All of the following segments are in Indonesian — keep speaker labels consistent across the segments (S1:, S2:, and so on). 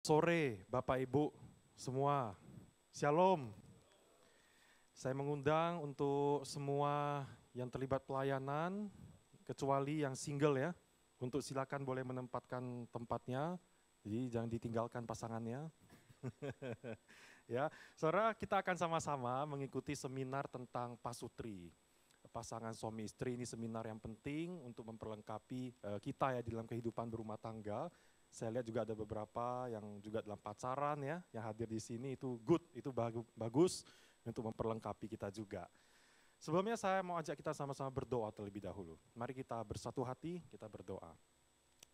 S1: Sore, Bapak Ibu semua, Shalom. Saya mengundang untuk semua yang terlibat pelayanan, kecuali yang single ya, untuk silakan boleh menempatkan tempatnya, jadi jangan ditinggalkan pasangannya. Ya, saudara, kita akan sama-sama mengikuti seminar tentang pasutri. Pasangan suami istri ini seminar yang penting untuk memperlengkapi kita ya di dalam kehidupan berumah tangga. Saya lihat juga ada beberapa yang juga dalam pacaran ya, yang hadir di sini itu good, itu bagus untuk memperlengkapi kita juga. Sebelumnya saya mau ajak kita sama-sama berdoa terlebih dahulu. Mari kita bersatu hati, kita berdoa.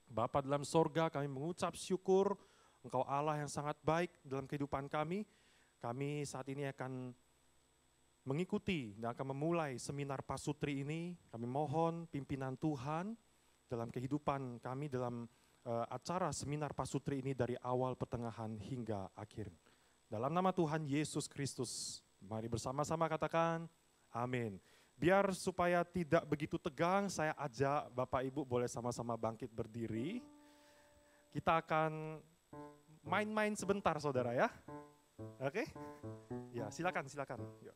S1: Bapa dalam sorga, kami mengucap syukur, Engkau Allah yang sangat baik dalam kehidupan kami. Kami saat ini akan mengikuti dan akan memulai seminar pasutri ini. Kami mohon pimpinan Tuhan dalam kehidupan kami dalam acara seminar pasutri ini dari awal, pertengahan hingga akhir. Dalam nama Tuhan Yesus Kristus, mari bersama-sama katakan amin. Biar supaya tidak begitu tegang, saya ajak Bapak Ibu boleh sama-sama bangkit berdiri. Kita akan main-main sebentar saudara ya. Oke? Ya, silakan. Yuk.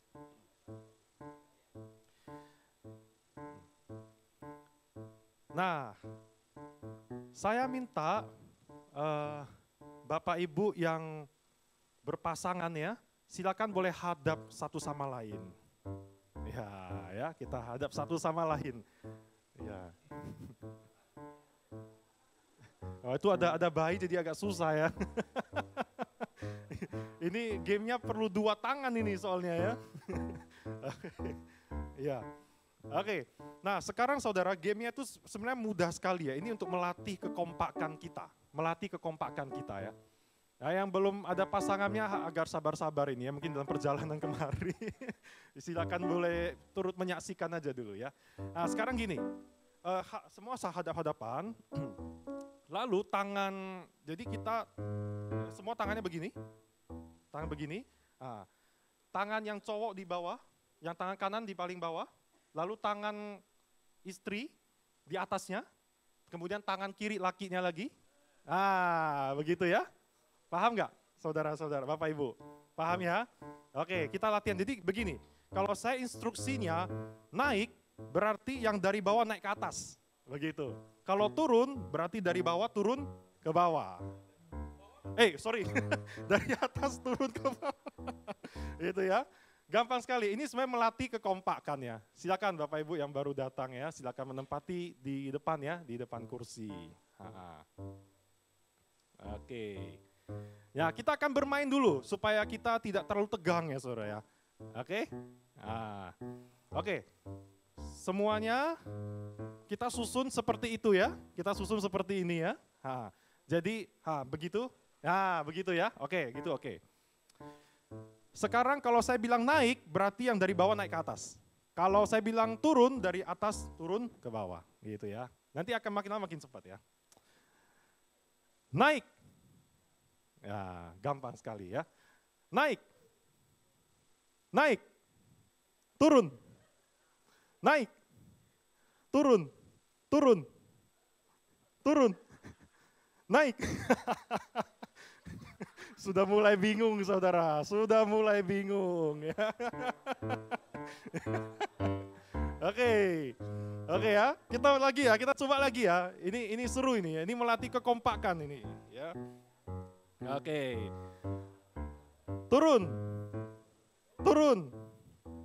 S1: Nah, saya minta Bapak Ibu yang berpasangan ya, silakan boleh hadap satu sama lain. Ya, kita hadap satu sama lain. Ya. Oh, itu ada bayi jadi agak susah ya. Ini gamenya perlu 2 tangan ini soalnya ya. Ya. Oke, nah sekarang saudara gamenya itu sebenarnya mudah sekali ya. Ini untuk melatih kekompakan kita, ya. Nah, yang belum ada pasangannya agar sabar-sabar ini ya, mungkin dalam perjalanan kemari. Silakan boleh turut menyaksikan aja dulu ya. Nah sekarang gini, semua hadap-hadapan, lalu tangan, jadi kita semua tangannya begini, nah, tangan yang cowok di bawah, yang tangan kanan di paling bawah, lalu tangan istri di atasnya, kemudian tangan kiri lakinya lagi. Begitu ya. Paham nggak saudara-saudara, Bapak Ibu? Paham ya? Oke, kita latihan. Jadi begini, kalau saya instruksinya naik, berarti yang dari bawah naik ke atas. Begitu. Kalau turun, berarti dari bawah turun ke bawah. Dari atas turun ke bawah. Itu ya. Gampang sekali, ini sebenarnya melatih kekompakan ya. Silakan Bapak Ibu yang baru datang ya, silakan menempati di depan ya, di depan kursi. Oke. Ya, kita akan bermain dulu supaya kita tidak terlalu tegang ya saudara ya. Oke. Oke. Semuanya kita susun seperti itu ya. Kita susun seperti ini ya. Jadi, begitu. Begitu ya. Oke, gitu oke. Sekarang kalau saya bilang naik, berarti yang dari bawah naik ke atas. Kalau saya bilang turun, dari atas turun ke bawah. Gitu ya. Nanti akan makin lama makin cepat ya. Naik. Ya, gampang sekali ya. Naik. Naik. Turun. Naik. Turun. Turun. Turun. Naik. Sudah mulai bingung saudara, sudah mulai bingung ya. Oke ya, kita lagi ya, kita coba lagi ya. Ini seru ini ya, ini melatih kekompakan ini ya. Oke. Turun. Turun.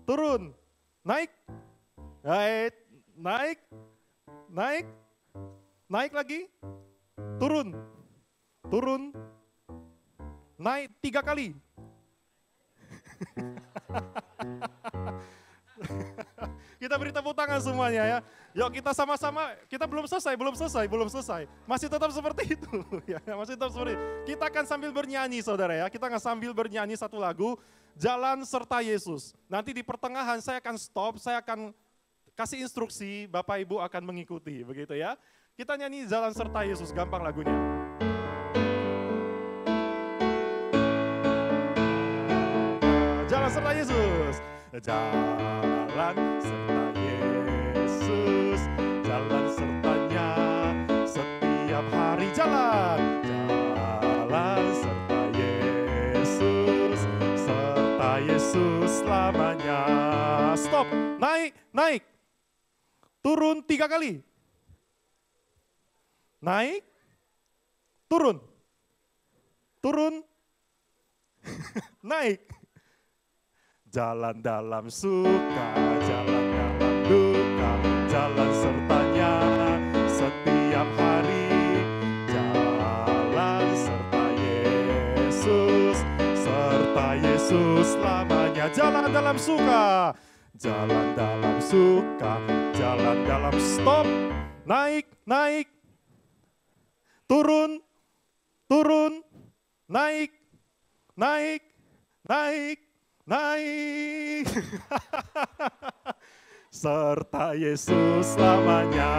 S1: Turun. Naik. Naik. Naik. Naik lagi. Turun. Turun. Naik 3 kali. Kita beri tepuk tangan semuanya ya. Yuk kita sama-sama, kita belum selesai. Masih tetap seperti itu. Ya, masih tetap seperti itu. Kita akan sambil bernyanyi saudara ya. Kita akan sambil bernyanyi satu lagu, Jalan Serta Yesus. Nanti di pertengahan saya akan stop, saya akan kasih instruksi, Bapak Ibu akan mengikuti. Begitu ya. Kita nyanyi Jalan Serta Yesus, gampang lagunya. Jalan serta Yesus, jalan serta Yesus, jalan sertanya setiap hari jalan Yesus selamanya. Stop, naik. Turun 3 kali. Naik, turun. Naik. Jalan dalam suka, jalan dalam duka, jalan sertanya setiap hari. Jalan serta Yesus selamanya. Jalan dalam suka, jalan dalam suka, jalan dalam stop. Naik, turun, naik. Serta Yesus selamanya.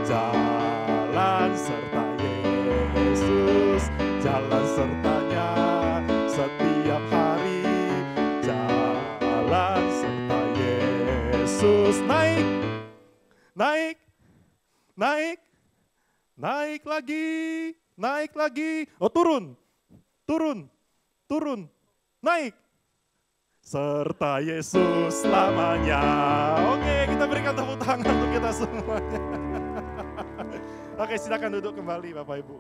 S1: Jalan serta Yesus, jalan sertanya setiap hari. Jalan serta Yesus. Naik lagi. Oh, turun, naik. Serta Yesus selamanya. Oke, kita berikan tepuk tangan untuk kita semuanya. Oke, silakan duduk kembali Bapak Ibu.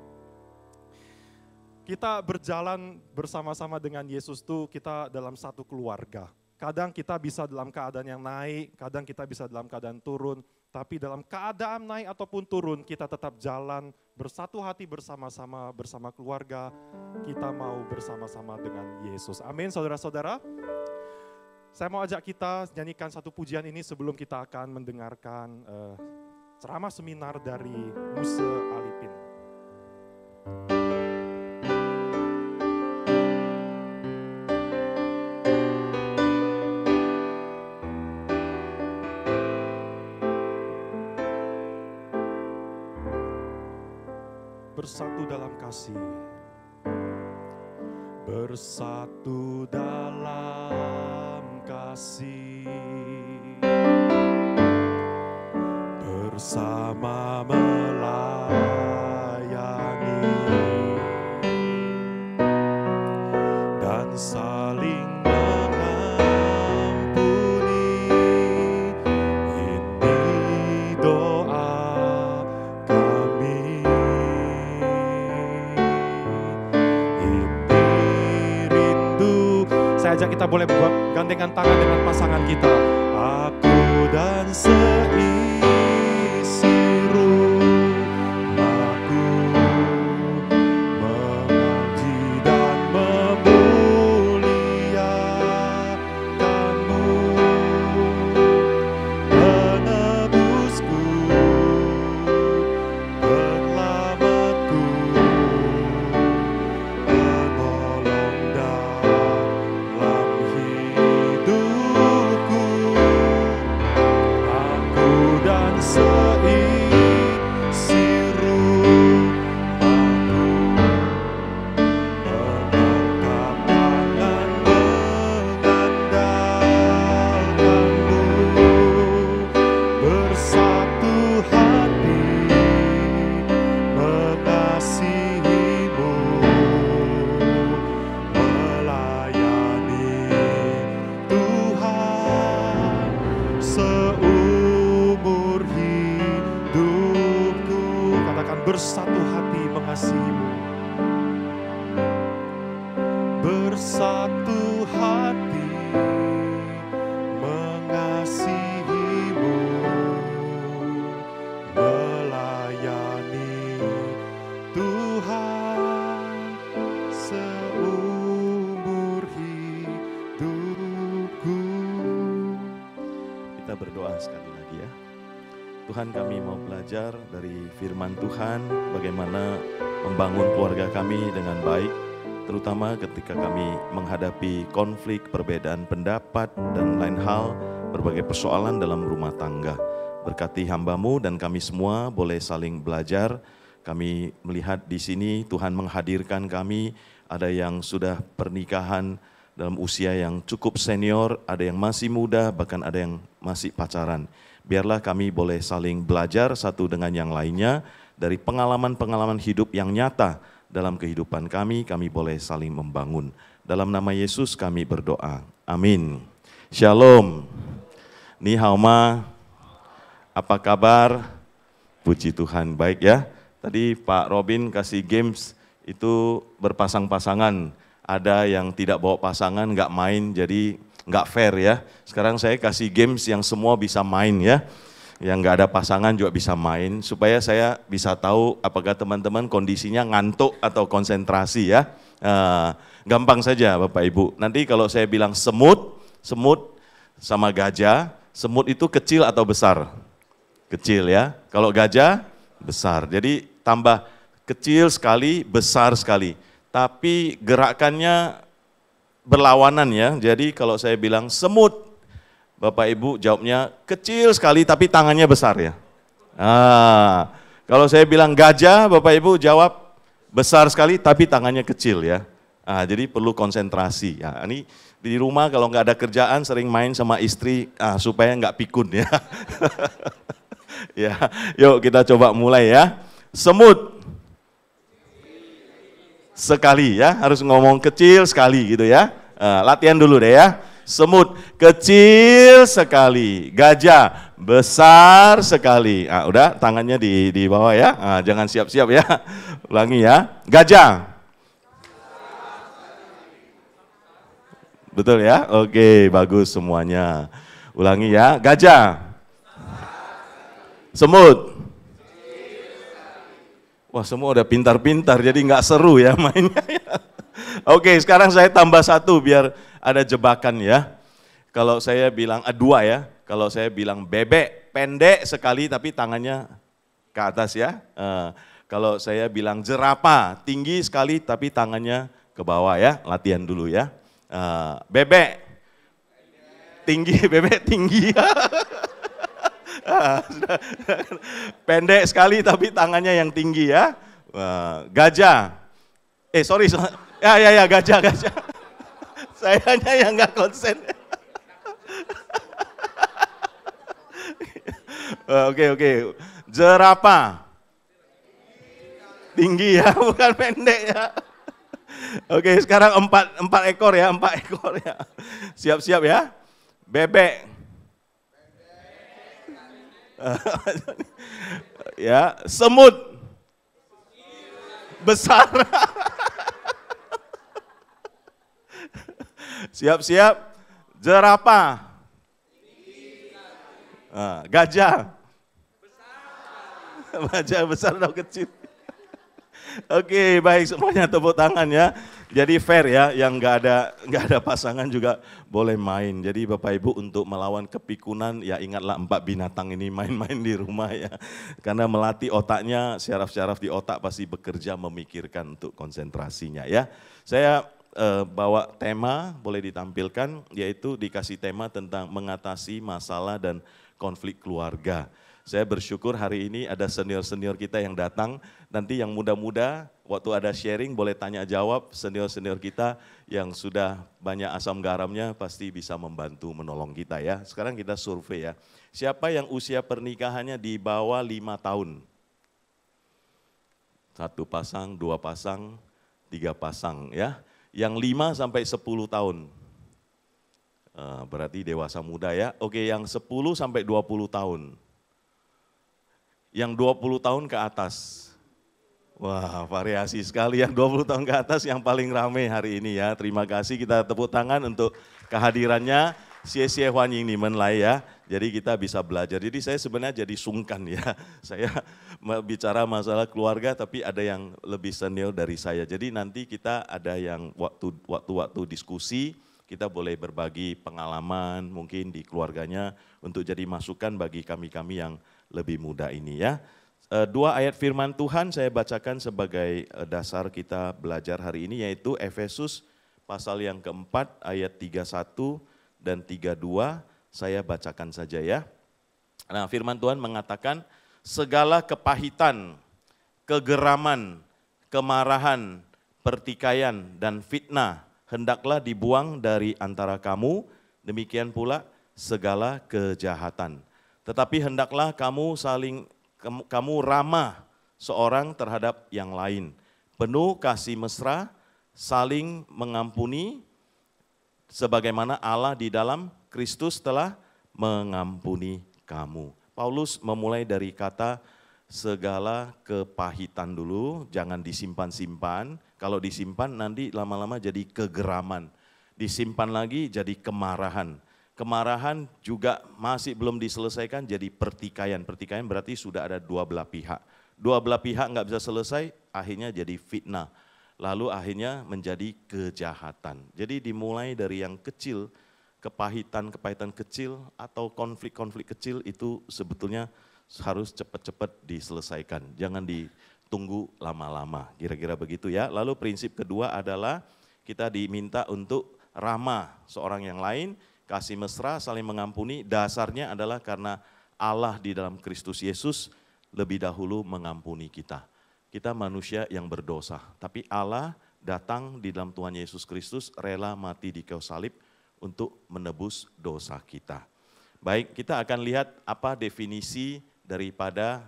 S1: Kita berjalan bersama-sama dengan Yesus tuh kita dalam satu keluarga. Kadang kita bisa dalam keadaan yang naik, kadang kita bisa dalam keadaan turun. Tapi dalam keadaan naik ataupun turun, kita tetap jalan bersatu hati bersama-sama, bersama keluarga. Kita mau bersama-sama dengan Yesus. Amin, saudara-saudara. Saya mau ajak kita nyanyikan satu pujian ini sebelum kita akan mendengarkan ceramah seminar dari Muse Alipin. Bersatu dalam kasih, bersatu dalam kasih, bersama melayani dan saling mengampuni. Ini doa kami. Saya ajak kita boleh buat gandengan tangan dengan pasangan kita. Aku dan seisi rumahku mengaji dan memuliakanmu, penebusku, penyelamatku, penolong dalam hidupku. Aku dan seisi rumahku mengangkat tangan mengandalkanmu, bersatu hati mengasihimu, melayani Tuhan seumur hidupku. Katakan, bersatu hati mengasihimu, bersatu hati mengasihimu, melayani Tuhan seumur hidupku.
S2: Kita berdoa sekali lagi ya. Tuhan, kami mau belajar dari firman Tuhan bagaimana membangun keluarga kami dengan baik, terutama ketika kami menghadapi konflik, perbedaan pendapat, dan lain hal, berbagai persoalan dalam rumah tangga. Berkati hamba-Mu dan kami semua boleh saling belajar. Kami melihat di sini Tuhan menghadirkan kami, ada yang sudah pernikahan dalam usia yang cukup senior, ada yang masih muda, bahkan ada yang masih pacaran. Biarlah kami boleh saling belajar satu dengan yang lainnya dari pengalaman-pengalaman hidup yang nyata dalam kehidupan kami boleh saling membangun. Dalam nama Yesus kami berdoa. Amin. Shalom. Ni hao ma. Apa kabar? Puji Tuhan, baik ya. Tadi Pak Robin kasih games itu berpasang-pasangan. Ada yang tidak bawa pasangan, nggak main, jadi nggak fair ya. Sekarang saya kasih games yang semua bisa main ya. Yang nggak ada pasangan juga bisa main, supaya saya bisa tahu apakah teman-teman kondisinya ngantuk atau konsentrasi ya. Gampang saja Bapak Ibu. Nanti kalau saya bilang semut sama gajah, semut itu kecil atau besar? Kecil ya. Kalau gajah, besar. Jadi tambah kecil sekali, besar sekali. Tapi gerakannya berlawanan ya. Jadi kalau saya bilang semut, Bapak Ibu jawabnya kecil sekali tapi tangannya besar ya. Kalau saya bilang gajah, Bapak Ibu jawab besar sekali tapi tangannya kecil ya. Jadi perlu konsentrasi. Ini di rumah kalau nggak ada kerjaan sering main sama istri supaya nggak pikun ya. Ya, yuk kita coba mulai ya. Semut sekali ya, harus ngomong kecil sekali gitu ya. Latihan dulu deh ya. Semut kecil sekali, gajah besar sekali. Udah tangannya di bawah ya, jangan siap-siap ya. Ulangi ya, gajah. Betul ya? Oke, bagus semuanya. Ulangi ya, gajah. Semut. Wah, semua udah pintar-pintar jadi nggak seru ya mainnya. Oke, sekarang saya tambah satu biar ada jebakan ya. Kalau saya bilang dua ya, kalau saya bilang bebek pendek sekali tapi tangannya ke atas ya. Kalau saya bilang jerapah tinggi sekali tapi tangannya ke bawah ya, latihan dulu ya. Bebek tinggi, bebek tinggi. Pendek sekali tapi tangannya yang tinggi ya. Gajah. Ya gajah. Sayanya yang nggak konsen. Oke. Jerapah. Tinggi ya, bukan pendek ya. Oke, sekarang empat ekor ya. Siap-siap ya. Bebek. Ya, semut. Besar. Siap-siap, jerapah, gajah, gajah besar atau kecil. Oke, baik semuanya tepuk tangan ya. Jadi fair ya, yang nggak ada pasangan juga boleh main. Jadi Bapak Ibu untuk melawan kepikunan ya ingatlah 4 binatang ini main-main di rumah ya. Karena melatih otaknya, syaraf-syaraf di otak pasti bekerja memikirkan untuk konsentrasinya ya. Saya bawa tema, boleh ditampilkan, yaitu dikasih tema tentang mengatasi masalah dan konflik keluarga. Saya bersyukur hari ini ada senior-senior kita yang datang, nanti yang muda-muda waktu ada sharing boleh tanya jawab, senior-senior kita yang sudah banyak asam garamnya pasti bisa membantu menolong kita ya. Sekarang kita survei ya, siapa yang usia pernikahannya di bawah 5 tahun? 1 pasang, 2 pasang, 3 pasang ya. Yang 5 sampai 10 tahun, berarti dewasa muda ya. Oke, yang 10 sampai 20 tahun. Yang 20 tahun ke atas. Wah, variasi sekali yang 20 tahun ke atas yang paling ramai hari ini ya. Terima kasih, kita tepuk tangan untuk kehadirannya. Xie Huan Ying Ni Men Lai ya. Jadi kita bisa belajar. Jadi saya sebenarnya jadi sungkan ya. Saya bicara masalah keluarga tapi ada yang lebih senior dari saya. Jadi nanti kita ada yang waktu diskusi, kita boleh berbagi pengalaman mungkin di keluarganya untuk jadi masukan bagi kami-kami yang lebih muda ini ya. 2 ayat firman Tuhan saya bacakan sebagai dasar kita belajar hari ini, yaitu Efesus pasal yang keempat ayat 31 dan 32, saya bacakan saja ya. Nah, firman Tuhan mengatakan, segala kepahitan, kegeraman, kemarahan, pertikaian dan fitnah hendaklah dibuang dari antara kamu, demikian pula segala kejahatan. Tetapi hendaklah kamu ramah seorang terhadap yang lain, penuh kasih mesra, saling mengampuni, sebagaimana Allah di dalam Kristus telah mengampuni kamu. Paulus memulai dari kata segala kepahitan dulu, jangan disimpan-simpan. Kalau disimpan nanti lama-lama jadi kegeraman. Disimpan lagi jadi kemarahan. Kemarahan juga masih belum diselesaikan jadi pertikaian. Pertikaian berarti sudah ada dua belah pihak. Dua belah pihak nggak bisa selesai, akhirnya jadi fitnah. Lalu akhirnya menjadi kejahatan. Jadi dimulai dari yang kecil, kepahitan kecil atau konflik-konflik kecil itu sebetulnya harus cepat-cepat diselesaikan. Jangan ditunggu lama-lama, kira-kira begitu ya. Lalu prinsip kedua adalah kita diminta untuk ramah seorang yang lain, kasih mesra, saling mengampuni. Dasarnya adalah karena Allah di dalam Kristus Yesus lebih dahulu mengampuni kita. Kita manusia yang berdosa, tapi Allah datang di dalam Tuhan Yesus Kristus rela mati di kayu salib untuk menebus dosa kita. Baik, kita akan lihat apa definisi daripada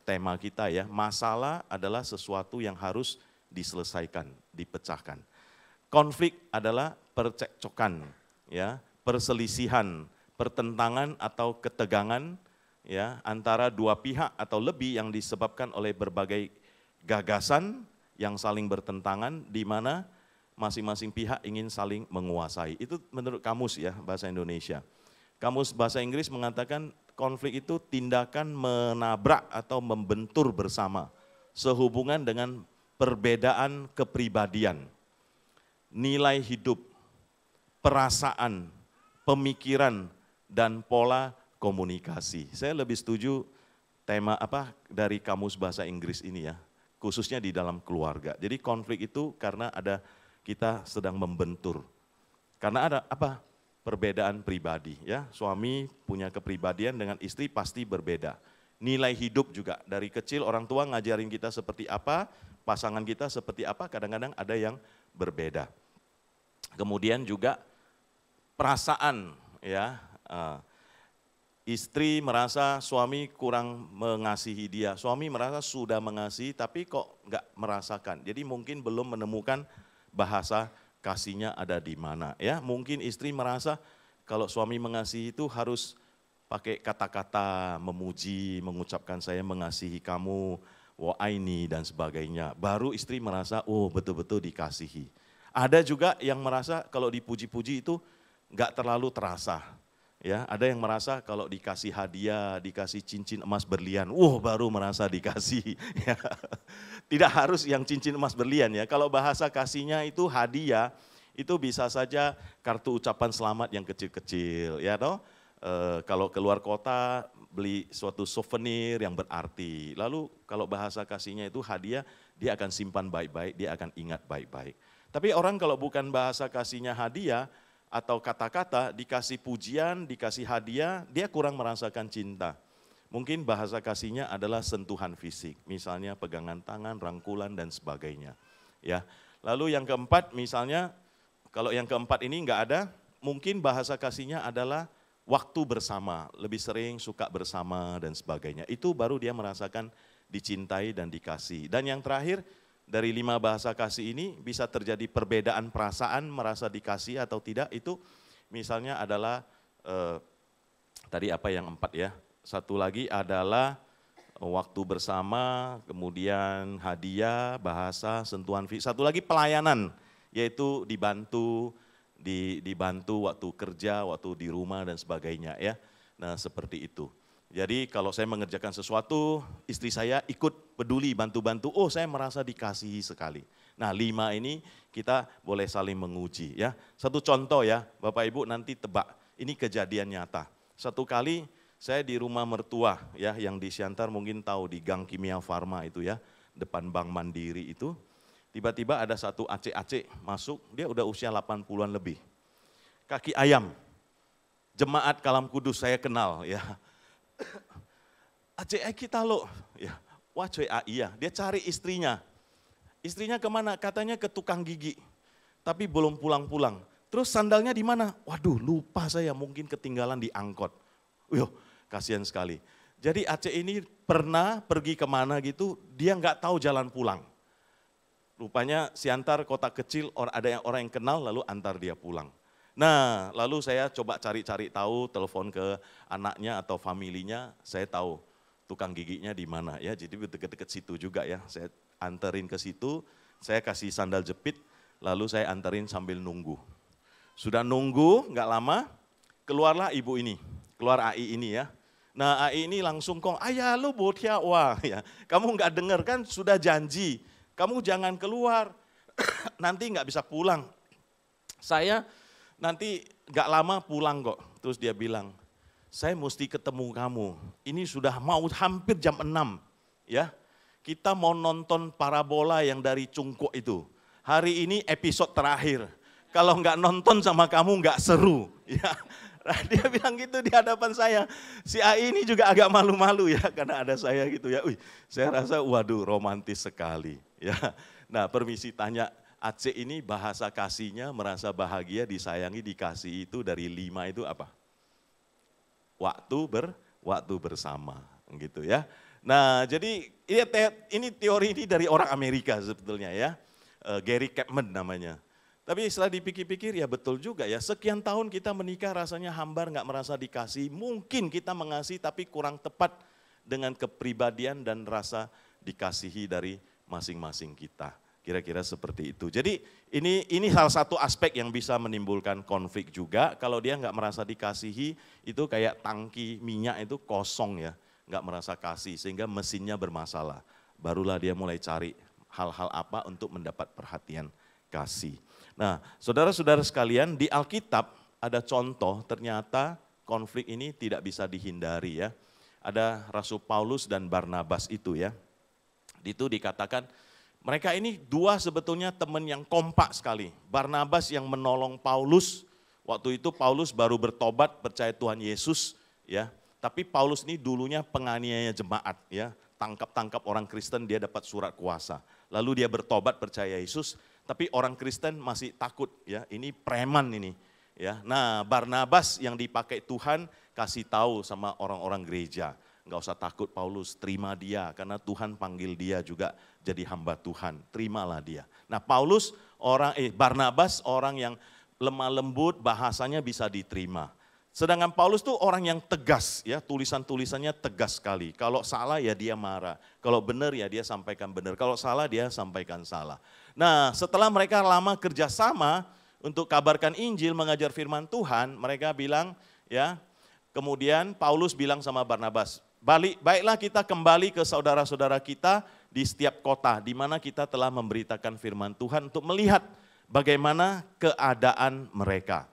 S2: tema kita ya. Masalah adalah sesuatu yang harus diselesaikan, dipecahkan. Konflik adalah percekcokan, ya, perselisihan, pertentangan atau ketegangan ya antara dua pihak atau lebih yang disebabkan oleh berbagai gagasan yang saling bertentangan di mana masing-masing pihak ingin saling menguasai. Itu menurut kamus ya bahasa Indonesia. Kamus bahasa Inggris mengatakan konflik itu tindakan menabrak atau membentur bersama sehubungan dengan perbedaan kepribadian, nilai hidup, perasaan, pemikiran, dan pola komunikasi. Saya lebih setuju tema dari kamus bahasa Inggris ini ya, khususnya di dalam keluarga. Jadi konflik itu karena ada kita sedang membentur. Karena ada perbedaan pribadi ya. Suami punya kepribadian dengan istri pasti berbeda. Nilai hidup juga dari kecil orang tua ngajarin kita seperti apa, pasangan kita seperti apa, kadang-kadang ada yang berbeda. Kemudian juga perasaan ya. Istri merasa suami kurang mengasihi dia. Suami merasa sudah mengasihi tapi kok enggak merasakan. Jadi mungkin belum menemukan bahasa kasihnya ada di mana ya. Mungkin istri merasa kalau suami mengasihi itu harus pakai kata-kata memuji, mengucapkan saya mengasihi kamu, wa aini dan sebagainya. Baru istri merasa oh betul-betul dikasihi. Ada juga yang merasa kalau dipuji-puji itu enggak terlalu terasa. Ya, ada yang merasa kalau dikasih hadiah, dikasih cincin emas berlian, baru merasa dikasih. Ya. Tidak harus yang cincin emas berlian ya. Kalau bahasa kasihnya itu hadiah, itu bisa saja kartu ucapan selamat yang kecil-kecil, ya toh. Kalau keluar kota beli suatu souvenir yang berarti. Lalu kalau bahasa kasihnya itu hadiah, dia akan simpan baik-baik, dia akan ingat baik-baik. Tapi orang kalau bukan bahasa kasihnya hadiah, atau kata-kata, dikasih pujian, dikasih hadiah, dia kurang merasakan cinta. Mungkin bahasa kasihnya adalah sentuhan fisik, misalnya pegangan tangan, rangkulan, dan sebagainya. Ya. Lalu yang keempat, misalnya, kalau yang keempat ini enggak ada, mungkin bahasa kasihnya adalah waktu bersama, lebih sering suka bersama, dan sebagainya. Itu baru dia merasakan dicintai dan dikasih. Dan yang terakhir, dari 5 bahasa kasih ini bisa terjadi perbedaan perasaan, merasa dikasih atau tidak, itu misalnya adalah, tadi apa yang 4 ya, satu lagi adalah waktu bersama, kemudian hadiah, bahasa, sentuhan fisik, satu lagi pelayanan, yaitu dibantu waktu kerja, waktu di rumah dan sebagainya ya. Nah seperti itu. Jadi kalau saya mengerjakan sesuatu, istri saya ikut peduli, bantu-bantu, saya merasa dikasihi sekali. Nah 5 ini kita boleh saling menguji ya. Satu contoh ya, Bapak Ibu nanti tebak, ini kejadian nyata. Satu kali saya di rumah mertua ya, yang di Siantar mungkin tahu di Gang Kimia Farma itu ya, depan Bank Mandiri itu. Tiba-tiba ada satu acek-acek masuk, dia udah usia 80-an lebih. Kaki ayam, jemaat Kalam Kudus saya kenal ya. Acek kita lo, ya, wah cuy iya, dia cari istrinya. Istrinya kemana? Katanya ke tukang gigi, tapi belum pulang-pulang. Terus sandalnya di mana? Waduh lupa saya, mungkin ketinggalan di angkot. Kasihan sekali. Jadi Aceh ini pernah pergi kemana gitu, dia nggak tahu jalan pulang. Rupanya si antar kota kecil, ada orang yang kenal lalu antar dia pulang. Nah, lalu saya coba cari-cari tahu, telepon ke anaknya atau familinya, saya tahu tukang giginya di mana ya. Jadi deket-deket situ juga ya. Saya anterin ke situ, saya kasih sandal jepit, lalu saya anterin sambil nunggu. Sudah nunggu, nggak lama, keluarlah ibu ini, keluar AI ini ya. Nah AI ini langsung ayah lu botia wah ya. Kamu nggak dengar kan sudah janji, kamu jangan keluar, nanti nggak bisa pulang. Saya nanti nggak lama pulang kok. Terus dia bilang, saya mesti ketemu kamu, ini sudah mau hampir jam 6 ya. Kita mau nonton parabola yang dari Cungkuk itu. Hari ini episode terakhir. Kalau nggak nonton sama kamu nggak seru. Ya, nah, dia bilang gitu di hadapan saya. Si AI ini juga agak malu-malu ya karena ada saya gitu ya. Saya rasa waduh romantis sekali. Ya, nah permisi tanya, Aceh ini bahasa kasihnya merasa bahagia, disayangi, dikasih itu dari 5 itu apa? Waktu bersama gitu ya. Nah jadi ini teori ini dari orang Amerika sebetulnya ya. Gary Chapman namanya. Tapi setelah dipikir-pikir ya betul juga ya, sekian tahun kita menikah rasanya hambar, nggak merasa dikasih. Mungkin kita mengasihi tapi kurang tepat dengan kepribadian dan rasa dikasihi dari masing-masing kita. Kira-kira seperti itu. Jadi ini salah satu aspek yang bisa menimbulkan konflik juga. Kalau dia nggak merasa dikasihi, itu kayak tangki minyak itu kosong ya, nggak merasa kasih sehingga mesinnya bermasalah. Barulah dia mulai cari hal-hal apa untuk mendapat perhatian kasih. Nah, saudara-saudara sekalian, di Alkitab ada contoh ternyata konflik ini tidak bisa dihindari ya. Ada Rasul Paulus dan Barnabas itu ya. Itu dikatakan mereka ini dua sebetulnya teman yang kompak sekali. Barnabas yang menolong Paulus, waktu itu Paulus baru bertobat percaya Tuhan Yesus ya. Tapi Paulus ini dulunya penganiaya jemaat ya. Tangkap-tangkap orang Kristen, dia dapat surat kuasa. Lalu dia bertobat percaya Yesus. Tapi orang Kristen masih takut ya, ini preman ini ya. Nah Barnabas yang dipakai Tuhan kasih tahu sama orang-orang gereja, nggak usah takut Paulus, terima dia karena Tuhan panggil dia juga jadi hamba Tuhan, terimalah dia. Nah Barnabas orang yang lemah lembut, bahasanya bisa diterima. Sedangkan Paulus tuh orang yang tegas ya, tulisan-tulisannya tegas sekali. Kalau salah ya dia marah, kalau benar ya dia sampaikan benar, kalau salah dia sampaikan salah. Nah setelah mereka lama kerjasama untuk kabarkan Injil, mengajar firman Tuhan, mereka bilang ya, kemudian Paulus bilang sama Barnabas, baiklah kita kembali ke saudara-saudara kita di setiap kota di mana kita telah memberitakan firman Tuhan untuk melihat bagaimana keadaan mereka.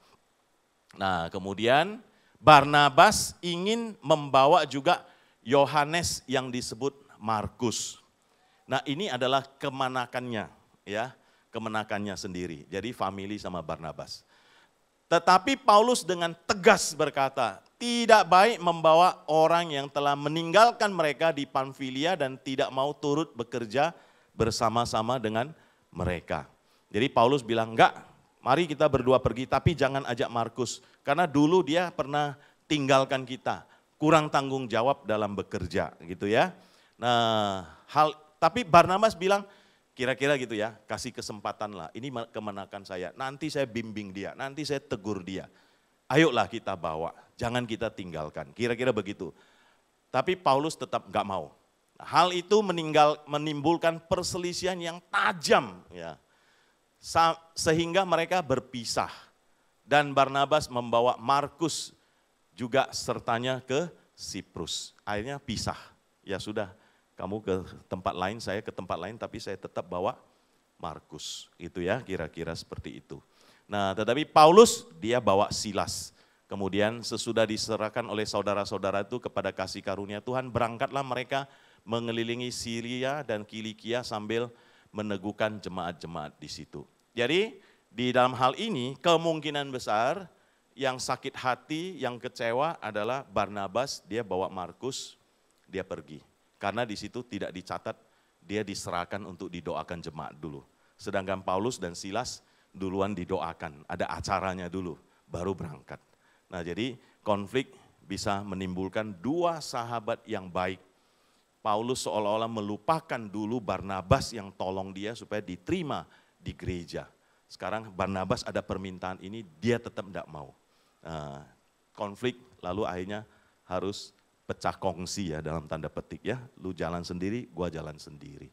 S2: Nah kemudian Barnabas ingin membawa juga Yohanes yang disebut Markus. Nah ini adalah kemanakannya ya, kemenakannya sendiri. Jadi family sama Barnabas. Tetapi Paulus dengan tegas berkata, tidak baik membawa orang yang telah meninggalkan mereka di Pamfilia dan tidak mau turut bekerja bersama-sama dengan mereka. Jadi Paulus bilang, enggak, mari kita berdua pergi, tapi jangan ajak Markus. Karena dulu dia pernah tinggalkan kita, kurang tanggung jawab dalam bekerja gitu ya. Nah, tapi Barnabas bilang, kira-kira gitu ya, kasih kesempatan lah, ini kemenakan saya, nanti saya bimbing dia, nanti saya tegur dia. Ayolah kita bawa, jangan kita tinggalkan, kira-kira begitu. Tapi Paulus tetap enggak mau. Hal itu menimbulkan perselisihan yang tajam ya. Sehingga mereka berpisah dan Barnabas membawa Markus juga sertanya ke Siprus. Akhirnya pisah. Ya sudah, kamu ke tempat lain, saya ke tempat lain, tapi saya tetap bawa Markus. Itu ya, kira-kira seperti itu. Nah, tetapi Paulus dia bawa Silas. Kemudian sesudah diserahkan oleh saudara-saudara itu kepada kasih karunia Tuhan, berangkatlah mereka mengelilingi Syria dan Kilikia sambil meneguhkan jemaat-jemaat di situ. Jadi di dalam hal ini kemungkinan besar yang sakit hati, yang kecewa adalah Barnabas, dia bawa Markus, dia pergi. Karena di situ tidak dicatat, dia diserahkan untuk didoakan jemaat dulu. Sedangkan Paulus dan Silas duluan didoakan, ada acaranya dulu, baru berangkat. Nah jadi konflik bisa menimbulkan dua sahabat yang baik, Paulus seolah-olah melupakan dulu Barnabas yang tolong dia supaya diterima di gereja. Sekarang Barnabas ada permintaan ini, dia tetap tidak mau. Konflik lalu akhirnya harus pecah kongsi ya dalam tanda petik ya. Lu jalan sendiri, gua jalan sendiri.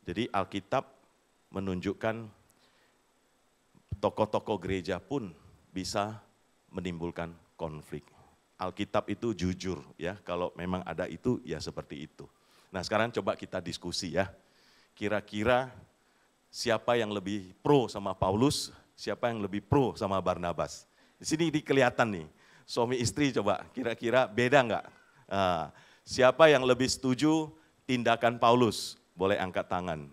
S2: Jadi Alkitab menunjukkan tokoh-tokoh gereja pun bisa menimbulkan konflik. Alkitab itu jujur ya, kalau memang ada itu ya seperti itu. Nah sekarang coba kita diskusi ya, kira-kira siapa yang lebih pro sama Paulus, siapa yang lebih pro sama Barnabas. Di sini kelihatan nih, suami istri coba kira-kira beda enggak? Siapa yang lebih setuju tindakan Paulus? Boleh angkat tangan.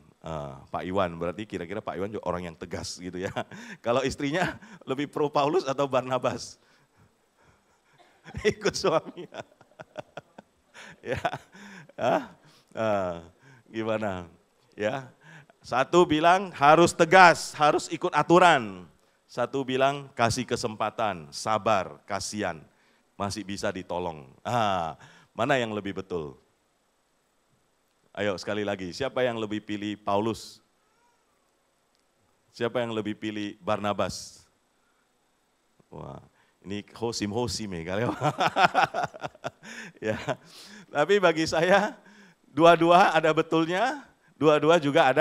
S2: Pak Iwan, berarti kira-kira Pak Iwan juga orang yang tegas gitu ya. Kalau istrinya lebih pro Paulus atau Barnabas? Ikut suami. Ya, gimana? Ya, satu bilang harus tegas, harus ikut aturan. Satu bilang kasih kesempatan, sabar, kasihan, masih bisa ditolong. Mana yang lebih betul? Ayo sekali lagi, siapa yang lebih pilih Paulus? Siapa yang lebih pilih Barnabas? Wah, ini hosim ya kali. Ya, tapi bagi saya dua-dua ada betulnya, dua-dua juga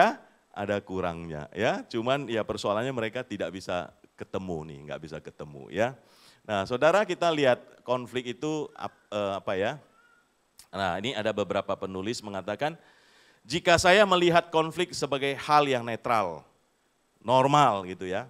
S2: ada kurangnya ya. Cuman ya persoalannya mereka tidak bisa ketemu nih, nggak bisa ketemu ya. Nah, saudara kita lihat konflik itu apa ya? Nah, ini ada beberapa penulis mengatakan, jika saya melihat konflik sebagai hal yang netral, normal gitu ya,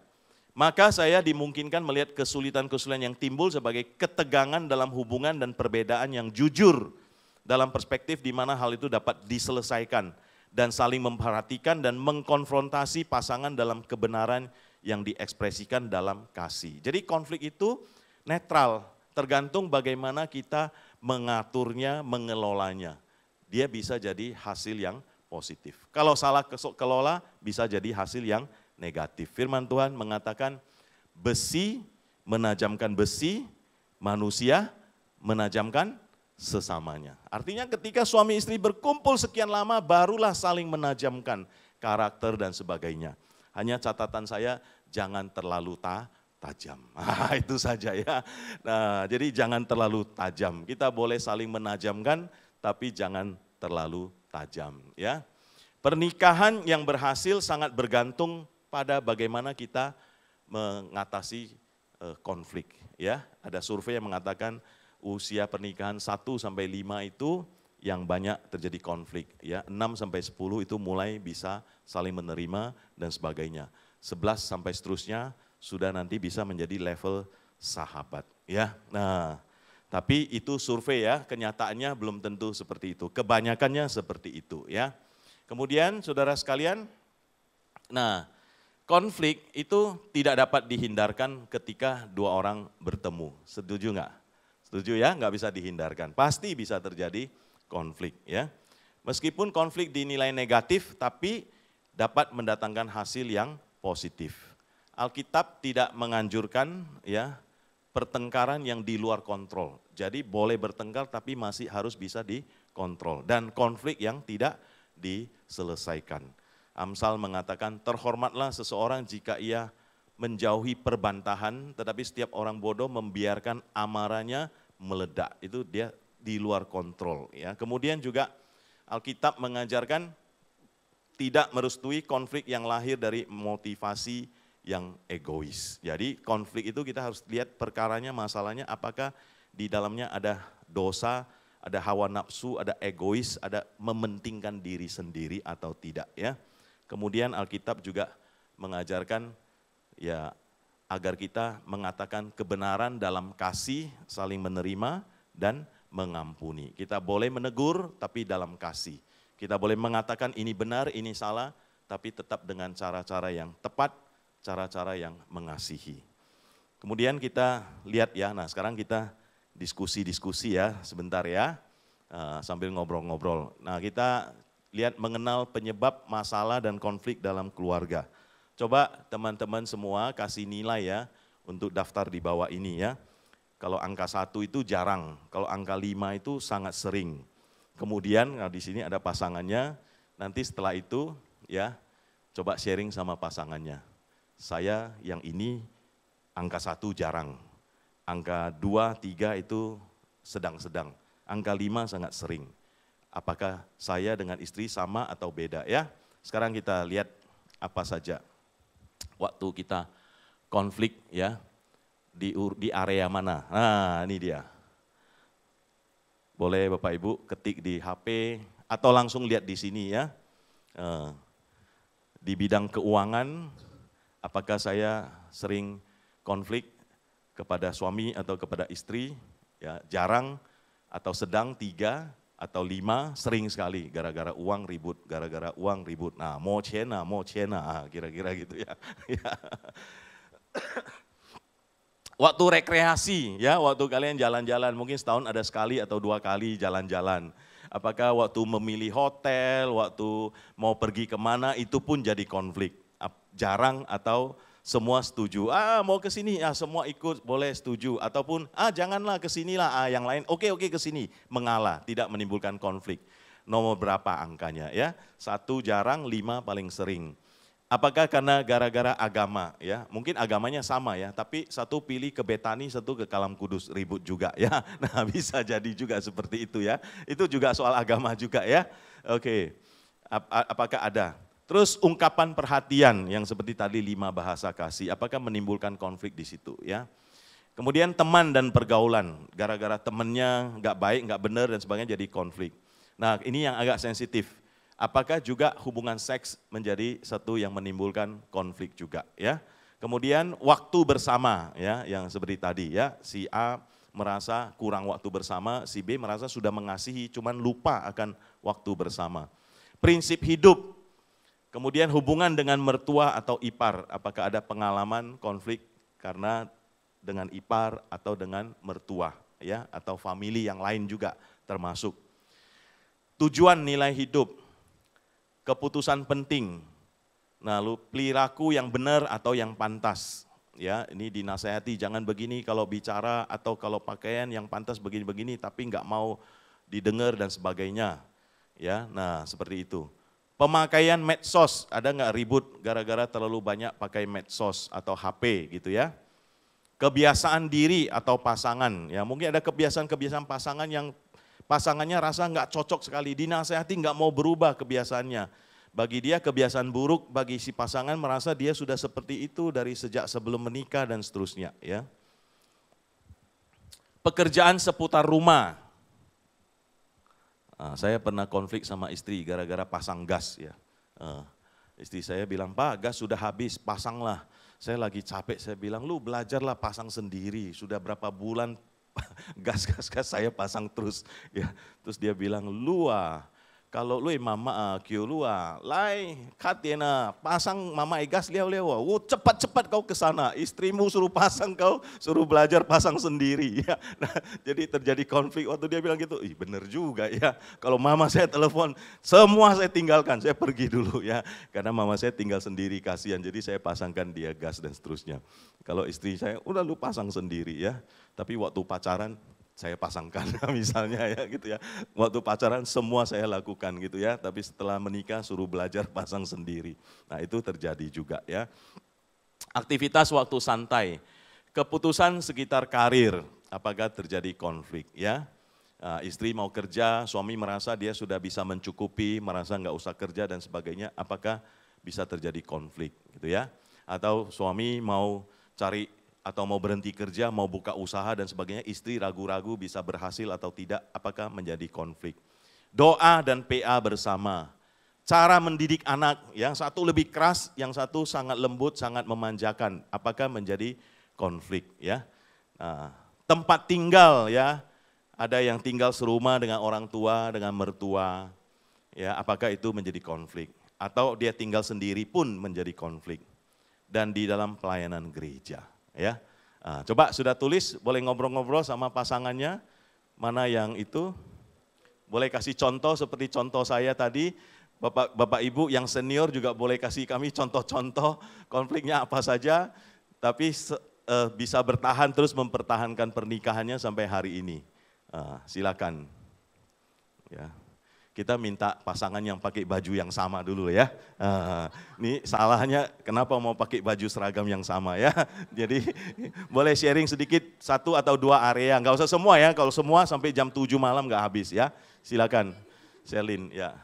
S2: maka saya dimungkinkan melihat kesulitan-kesulitan yang timbul sebagai ketegangan dalam hubungan dan perbedaan yang jujur dalam perspektif di mana hal itu dapat diselesaikan dan saling memperhatikan dan mengkonfrontasi pasangan dalam kebenaran yang diekspresikan dalam kasih. Jadi konflik itu netral, tergantung bagaimana kita mengaturnya, mengelolanya. Dia bisa jadi hasil yang positif. Kalau salah kelola bisa jadi hasil yang negatif. Firman Tuhan mengatakan besi menajamkan besi, manusia menajamkan sesamanya. Artinya ketika suami istri berkumpul sekian lama barulah saling menajamkan karakter dan sebagainya. Hanya catatan saya jangan terlalu tajam. Itu saja ya. Nah, jadi jangan terlalu tajam. Kita boleh saling menajamkan tapi jangan terlalu tajam ya. Pernikahan yang berhasil sangat bergantung pada bagaimana kita mengatasi konflik ya. Ada survei yang mengatakan usia pernikahan 1 sampai 5 itu yang banyak terjadi konflik ya. 6 sampai 10 itu mulai bisa saling menerima dan sebagainya. 11 sampai seterusnya sudah nanti bisa menjadi level sahabat ya. Nah, tapi itu survei ya, kenyataannya belum tentu seperti itu. Kebanyakannya seperti itu ya. Kemudian saudara sekalian, nah konflik itu tidak dapat dihindarkan ketika dua orang bertemu. Setuju nggak? Setuju ya, nggak bisa dihindarkan. Pasti bisa terjadi konflik ya. Meskipun konflik dinilai negatif, tapi dapat mendatangkan hasil yang positif. Alkitab tidak menganjurkan ya pertengkaran yang di luar kontrol. Jadi boleh bertengkar tapi masih harus bisa dikontrol. Dan konflik yang tidak diselesaikan. Amsal mengatakan terhormatlah seseorang jika ia menjauhi perbantahan, tetapi setiap orang bodoh membiarkan amarahnya meledak. Itu dia di luar kontrol. Ya. Kemudian juga Alkitab mengajarkan tidak merestui konflik yang lahir dari motivasi yang egois. Jadi konflik itu kita harus lihat perkaranya, masalahnya apakah di dalamnya ada dosa, ada hawa nafsu, ada egois, ada mementingkan diri sendiri atau tidak ya. Kemudian Alkitab juga mengajarkan ya agar kita mengatakan kebenaran dalam kasih, saling menerima dan mengampuni. Kita boleh menegur tapi dalam kasih. Kita boleh mengatakan ini benar, ini salah, tapi tetap dengan cara-cara yang tepat, cara-cara yang mengasihi. Kemudian kita lihat ya, nah sekarang kita diskusi-diskusi ya sebentar ya, sambil ngobrol-ngobrol. Nah kita lihat mengenal penyebab masalah dan konflik dalam keluarga. Coba teman-teman semua kasih nilai ya untuk daftar di bawah ini ya. Kalau angka 1 itu jarang, kalau angka 5 itu sangat sering. Kemudian di sini ada pasangannya, nanti setelah itu ya coba sharing sama pasangannya. Saya yang ini angka 1 jarang, angka 2, 3 itu sedang-sedang, angka 5 sangat sering. Apakah saya dengan istri sama atau beda ya? Sekarang kita lihat apa saja waktu kita konflik ya di area mana. Nah ini dia. Boleh Bapak Ibu ketik di HP atau langsung lihat di sini ya. Di bidang keuangan, apakah saya sering konflik kepada suami atau kepada istri? Ya, jarang atau sedang 3 atau 5, sering sekali gara-gara uang ribut, gara-gara uang ribut. Nah, mau cena, kira-kira gitu ya. Waktu rekreasi ya, waktu kalian jalan-jalan, mungkin setahun ada sekali atau 2 kali jalan-jalan. Apakah waktu memilih hotel, waktu mau pergi kemana, itu pun jadi konflik. Jarang atau semua setuju, mau ke sini, semua ikut, boleh setuju. Ataupun, janganlah ke sinilah, yang lain, oke ke sini, mengalah, tidak menimbulkan konflik. Nomor berapa angkanya ya? 1 jarang, 5 paling sering. Apakah karena gara-gara agama ya? Mungkin agamanya sama ya, tapi satu pilih ke Betani, satu ke Kalam Kudus, ribut juga ya. Nah bisa jadi juga seperti itu ya. Itu juga soal agama juga ya. Oke, apakah ada? Terus ungkapan perhatian yang seperti tadi 5 bahasa kasih, apakah menimbulkan konflik di situ ya? Kemudian teman dan pergaulan, gara-gara temannya nggak baik, nggak benar dan sebagainya jadi konflik. Nah ini yang agak sensitif. Apakah juga hubungan seks menjadi satu yang menimbulkan konflik juga ya. Kemudian waktu bersama ya, yang seperti tadi ya, si A merasa kurang waktu bersama, si B merasa sudah mengasihi cuman lupa akan waktu bersama. Prinsip hidup, kemudian hubungan dengan mertua atau ipar, apakah ada pengalaman konflik karena dengan ipar atau dengan mertua ya, atau famili yang lain juga termasuk. Tujuan nilai hidup, keputusan penting, lalu perilaku yang benar atau yang pantas. Ya, ini dinasehati jangan begini kalau bicara atau kalau pakaian yang pantas begini-begini tapi nggak mau didengar dan sebagainya. Ya, nah seperti itu. Pemakaian medsos, ada nggak ribut gara-gara terlalu banyak pakai medsos atau HP gitu ya. Kebiasaan diri atau pasangan, ya mungkin ada kebiasaan-kebiasaan pasangan yang pasangannya rasa nggak cocok sekali, dinasehati nggak mau berubah kebiasaannya. Bagi dia kebiasaan buruk, bagi si pasangan merasa dia sudah seperti itu dari sejak sebelum menikah dan seterusnya. Ya. Pekerjaan seputar rumah. Saya pernah konflik sama istri gara-gara pasang gas. Ya. Istri saya bilang, Pak gas sudah habis, pasanglah. Saya lagi capek, saya bilang lu belajarlah pasang sendiri, sudah berapa bulan gas saya pasang terus ya. Terus dia bilang kalau lu mama kio lu lai katena pasang mama gas liau cepat kau ke sana, istrimu suruh pasang, kau suruh belajar pasang sendiri ya. Nah, jadi terjadi konflik waktu dia bilang gitu. Bener juga ya, kalau mama saya telepon semua saya tinggalkan, saya pergi dulu ya, karena mama saya tinggal sendiri, kasihan, jadi saya pasangkan dia gas dan seterusnya. Kalau istri saya udah lu pasang sendiri ya, tapi waktu pacaran saya pasangkan misalnya ya gitu ya. Waktu pacaran semua saya lakukan gitu ya, tapi setelah menikah suruh belajar pasang sendiri. Nah itu terjadi juga ya. Aktivitas waktu santai, keputusan sekitar karir, apakah terjadi konflik ya. Istri mau kerja, suami merasa dia sudah bisa mencukupi, merasa nggak usah kerja dan sebagainya, apakah bisa terjadi konflik gitu ya. Atau suami mau cari atau mau berhenti kerja, mau buka usaha dan sebagainya, istri ragu-ragu bisa berhasil atau tidak, apakah menjadi konflik. Doa dan PA bersama, cara mendidik anak, yang satu lebih keras, yang satu sangat lembut, sangat memanjakan, apakah menjadi konflik ya. Nah, tempat tinggal ya, ada yang tinggal serumah dengan orang tua, dengan mertua, ya apakah itu menjadi konflik. Atau dia tinggal sendiri pun menjadi konflik. Dan di dalam pelayanan gereja. Ya, coba sudah tulis, boleh ngobrol-ngobrol sama pasangannya, mana yang itu, boleh kasih contoh seperti contoh saya tadi, Bapak Ibu yang senior juga boleh kasih kami contoh-contoh konfliknya apa saja, tapi bisa bertahan terus mempertahankan pernikahannya sampai hari ini. Silakan. Ya. kita minta pasangan yang pakai baju yang sama dulu ya. Ini salahnya kenapa mau pakai baju seragam yang sama ya. Jadi boleh sharing sedikit 1 atau 2 area, nggak usah semua ya, kalau semua sampai jam 7 malam nggak habis ya. Silakan, Selin ya.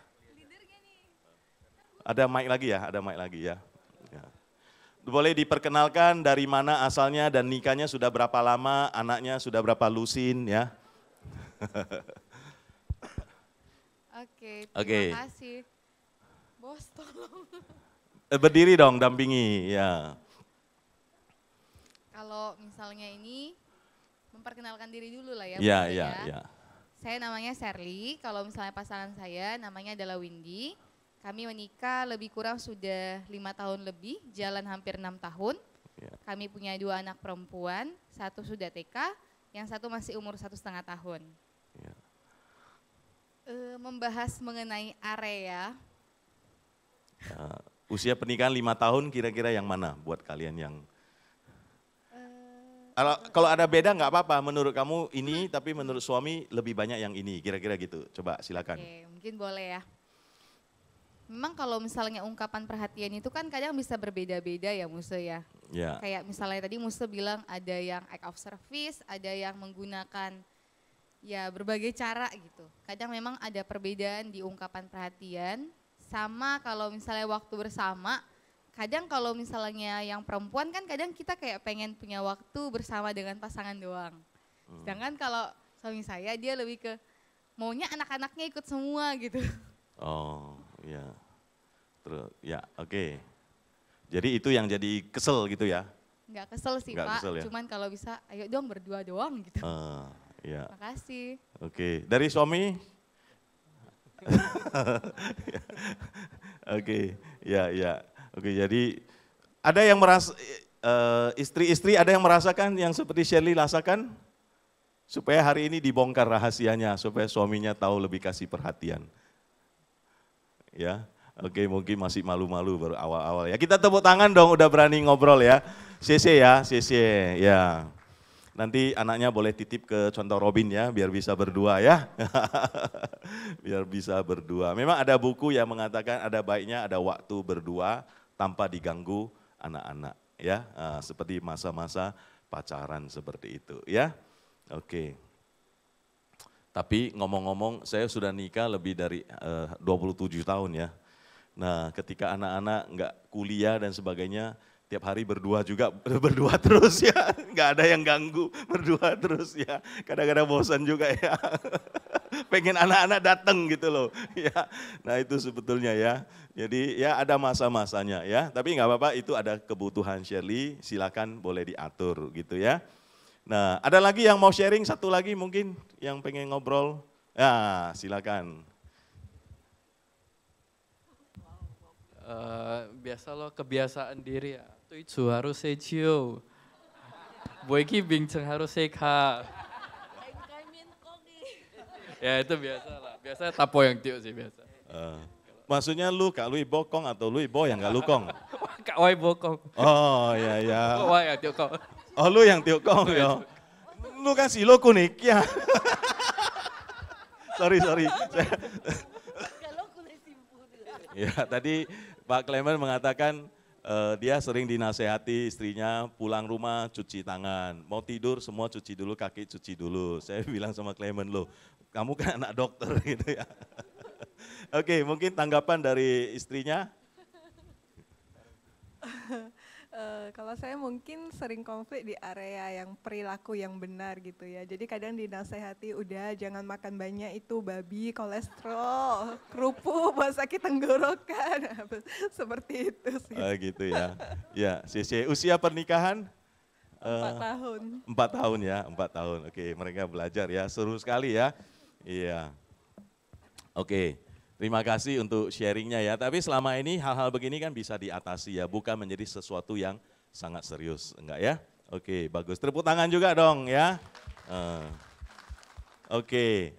S2: Ada mic lagi ya, ada mic lagi ya. Boleh diperkenalkan dari mana asalnya dan nikahnya sudah berapa lama, anaknya sudah berapa lusin ya.
S3: Oke,
S2: Oke.
S3: terima kasih. Bos, tolong.
S2: Berdiri dong, dampingi ya.
S3: Kalau misalnya ini, memperkenalkan diri dulu lah ya.
S2: Iya,
S3: Bos,
S2: iya,
S3: ya.
S2: iya.
S3: Saya namanya Sherly, kalau misalnya pasangan saya namanya adalah Windy. Kami menikah lebih kurang sudah 5 tahun lebih, jalan hampir 6 tahun.
S2: Ya.
S3: Kami punya 2 anak perempuan, 1 sudah TK, yang 1 masih umur 1,5 tahun.
S2: Ya.
S3: Membahas mengenai area.
S2: Usia pernikahan 5 tahun kira-kira yang mana buat kalian yang... Kalau ada beda nggak apa-apa, menurut kamu ini tapi menurut suami lebih banyak yang ini, kira-kira gitu. Coba silakan.
S3: Oke, mungkin boleh ya. Memang kalau misalnya ungkapan perhatian itu kan kadang bisa berbeda-beda ya Musa ya.
S2: Ya.
S3: Kayak misalnya tadi Musa bilang ada yang act of service, ada yang menggunakan ya berbagai cara gitu. Kadang memang ada perbedaan di ungkapan perhatian. Sama kalau misalnya waktu bersama, kadang kalau misalnya yang perempuan kan kadang kita kayak pengen punya waktu bersama dengan pasangan doang. Sedangkan kalau suami saya dia lebih ke maunya anak-anaknya ikut semua gitu.
S2: Oh, ya. Terus, ya, oke. Jadi itu yang jadi kesel gitu ya?
S3: Nggak kesel sih
S2: Nggak
S3: Pak,
S2: kesel ya?
S3: cuman kalau bisa ayo dong berdua doang gitu.
S2: Ya.
S3: Makasih.
S2: Oke, dari suami? Oke, ya, ya. Oke, jadi ada yang merasa, istri-istri ada yang merasakan yang seperti Sherly rasakan? Supaya hari ini dibongkar rahasianya, supaya suaminya tahu lebih kasih perhatian. Ya, oke, mungkin masih malu-malu baru awal-awal ya. Kita tepuk tangan dong udah berani ngobrol ya. CC ya, CC ya. Nanti anaknya boleh titip ke contoh Robin ya, biar bisa berdua ya. Biar bisa berdua. Memang ada buku yang mengatakan ada baiknya ada waktu berdua tanpa diganggu anak-anak ya. Seperti masa-masa pacaran seperti itu ya. Oke. Tapi ngomong-ngomong saya sudah nikah lebih dari 27 tahun ya. Nah ketika anak-anak nggak kuliah dan sebagainya, tiap hari berdua juga, berdua terus ya. Nggak ada yang ganggu, berdua terus ya. Kadang-kadang bosan juga ya. Pengen anak-anak datang gitu loh. Ya. Nah itu sebetulnya ya. Jadi ya ada masa-masanya ya. Tapi nggak apa-apa, itu ada kebutuhan Sherly, silakan boleh diatur gitu ya. Nah, ada lagi yang mau sharing, satu lagi mungkin yang pengen ngobrol. Ya, silakan.
S4: Biasa lo kebiasaan diri ya. Itu harus say ciu. Boyki bincang harus say ka. Ya itu biasa lah. Biasanya tapo yang tiu sih biasa.
S2: Maksudnya lu Kak Lui bokong atau Lui bo yang gak lukong?
S4: Kak Wai bokong.
S2: Oh iya iya.
S4: Kak Wai yang tiu kong.
S2: Oh lu yang tiukong ya. Lu kan si lo kunik ya. Sorry. Ya tadi Pak Clement mengatakan dia sering dinasehati istrinya pulang rumah cuci tangan. Mau tidur semua cuci dulu, kaki cuci dulu. Saya bilang sama Clement lo, kamu kan anak dokter gitu ya. Oke, mungkin tanggapan dari istrinya.
S5: Kalau saya mungkin sering konflik di area yang perilaku yang benar gitu ya. Jadi kadang dinasehati udah jangan makan banyak itu babi, kolesterol, kerupuk, buat sakit tenggorokan. Seperti itu sih.
S2: Gitu ya. Ya, CC. Usia pernikahan?
S5: 4 tahun.
S2: 4 tahun ya, 4 tahun. Oke, mereka belajar ya, seru sekali ya. Iya. Oke. Terima kasih untuk sharingnya ya, tapi selama ini hal-hal begini kan bisa diatasi ya, bukan menjadi sesuatu yang sangat serius, enggak ya? Oke, bagus, tepuk tangan juga dong ya. Oke,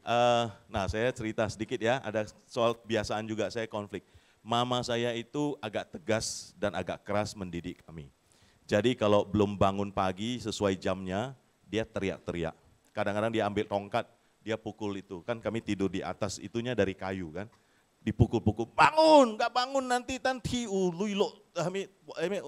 S2: nah saya cerita sedikit ya, ada soal kebiasaan juga saya konflik. Mama saya itu agak tegas dan agak keras mendidik kami. Jadi kalau belum bangun pagi sesuai jamnya, dia teriak-teriak. Kadang-kadang dia ambil tongkat, dia pukul itu. Kan kami tidur di atas, itunya dari kayu kan. Dipukul-pukul, bangun, nggak bangun nanti luilo.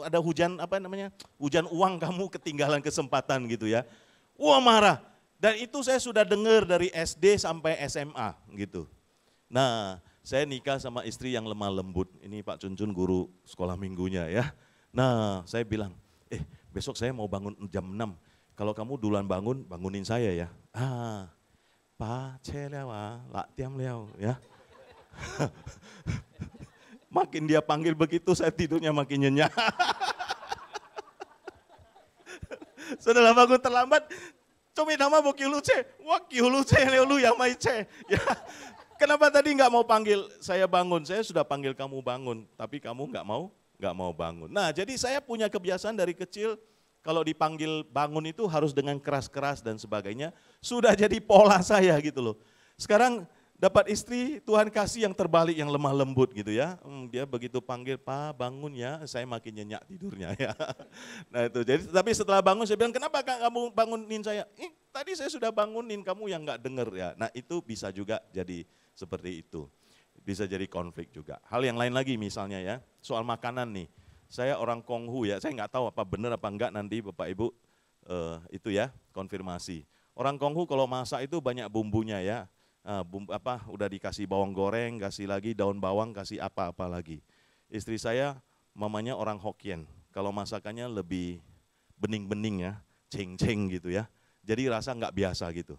S2: Ada hujan apa namanya, hujan uang kamu ketinggalan kesempatan gitu ya. Wah marah, dan itu saya sudah dengar dari SD sampai SMA gitu. Nah saya nikah sama istri yang lemah lembut, ini Pak Cuncun guru sekolah minggunya ya. Nah saya bilang, besok saya mau bangun jam 6, kalau kamu duluan bangun, bangunin saya ya. Pak Celewa, lak tiam liao ya. Makin dia panggil begitu, saya tidurnya makin nyenyak. Setelah bangun terlambat, cumi nama mau kiuluce, wah kiuluce lu yang maice. Ya, kenapa tadi nggak mau panggil saya bangun? Saya sudah panggil kamu bangun, tapi kamu nggak mau bangun. Nah, jadi saya punya kebiasaan dari kecil, kalau dipanggil bangun itu harus dengan keras-keras dan sebagainya. Sudah jadi pola saya gitu loh. Sekarang dapat istri, Tuhan kasih yang terbalik, yang lemah lembut gitu ya. Dia begitu panggil, Pak bangun ya, saya makin nyenyak tidurnya ya. Nah itu, jadi tapi setelah bangun saya bilang, kenapa kamu bangunin saya? Tadi saya sudah bangunin, kamu yang nggak denger ya. Nah itu bisa juga jadi seperti itu. Bisa jadi konflik juga. Hal yang lain lagi misalnya ya, soal makanan nih. Saya orang Konghu ya, saya nggak tahu apa benar apa enggak, nanti Bapak Ibu itu ya, konfirmasi. Orang Konghu kalau masak itu banyak bumbunya ya. Udah dikasih bawang goreng, kasih lagi daun bawang, kasih apa-apa lagi. Istri saya mamanya orang Hokkien, kalau masakannya lebih bening-bening ya, ceng-ceng gitu ya. Jadi rasa nggak biasa gitu.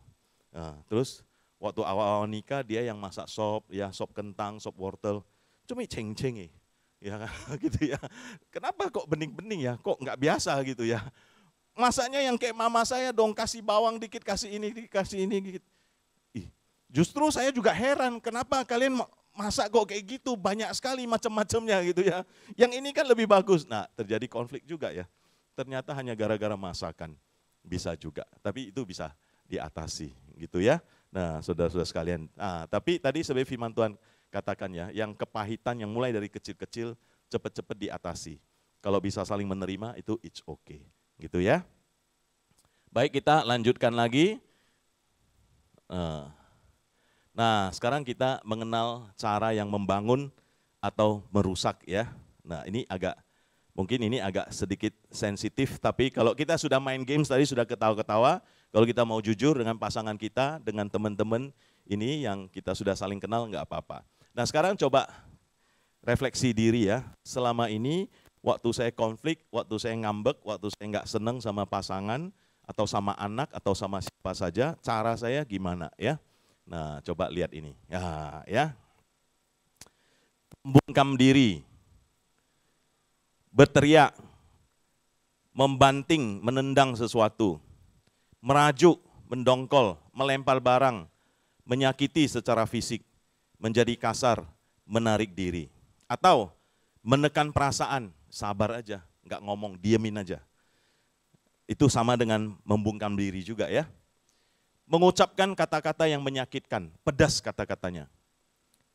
S2: Nah, terus waktu awal-awal nikah dia yang masak sop, ya sop kentang, sop wortel, cuma ceng-ceng ya gitu ya. Kenapa kok bening-bening ya, kok nggak biasa gitu ya. Masaknya yang kayak mama saya dong, kasih bawang dikit, kasih ini dikit. Justru saya juga heran, kenapa kalian masak kok kayak gitu, banyak sekali macam-macamnya gitu ya. Yang ini kan lebih bagus. Nah terjadi konflik juga ya. Ternyata hanya gara-gara masakan, bisa juga. Tapi itu bisa diatasi gitu ya. Nah saudara-saudara sekalian, tapi tadi sebagai firman Tuhan katakan ya, yang kepahitan yang mulai dari kecil-kecil cepat-cepat diatasi. Kalau bisa saling menerima itu it's okay gitu ya. Baik, kita lanjutkan lagi. Nah, sekarang kita mengenal cara yang membangun atau merusak ya. Nah, mungkin ini agak sedikit sensitif, tapi kalau kita sudah main games tadi sudah ketawa-ketawa, kalau kita mau jujur dengan pasangan kita, dengan teman-teman ini yang kita sudah saling kenal, nggak apa-apa. Nah, sekarang coba refleksi diri ya. Selama ini waktu saya konflik, waktu saya ngambek, waktu saya nggak seneng sama pasangan atau sama anak atau sama siapa saja, cara saya gimana ya? Nah, coba lihat ini. Ya. Membungkam diri, berteriak, membanting, menendang sesuatu, merajuk, mendongkol, melempar barang, menyakiti secara fisik, menjadi kasar, menarik diri. Atau menekan perasaan, sabar aja, nggak ngomong, diemin aja. Itu sama dengan membungkam diri juga ya. Mengucapkan kata-kata yang menyakitkan, pedas kata-katanya.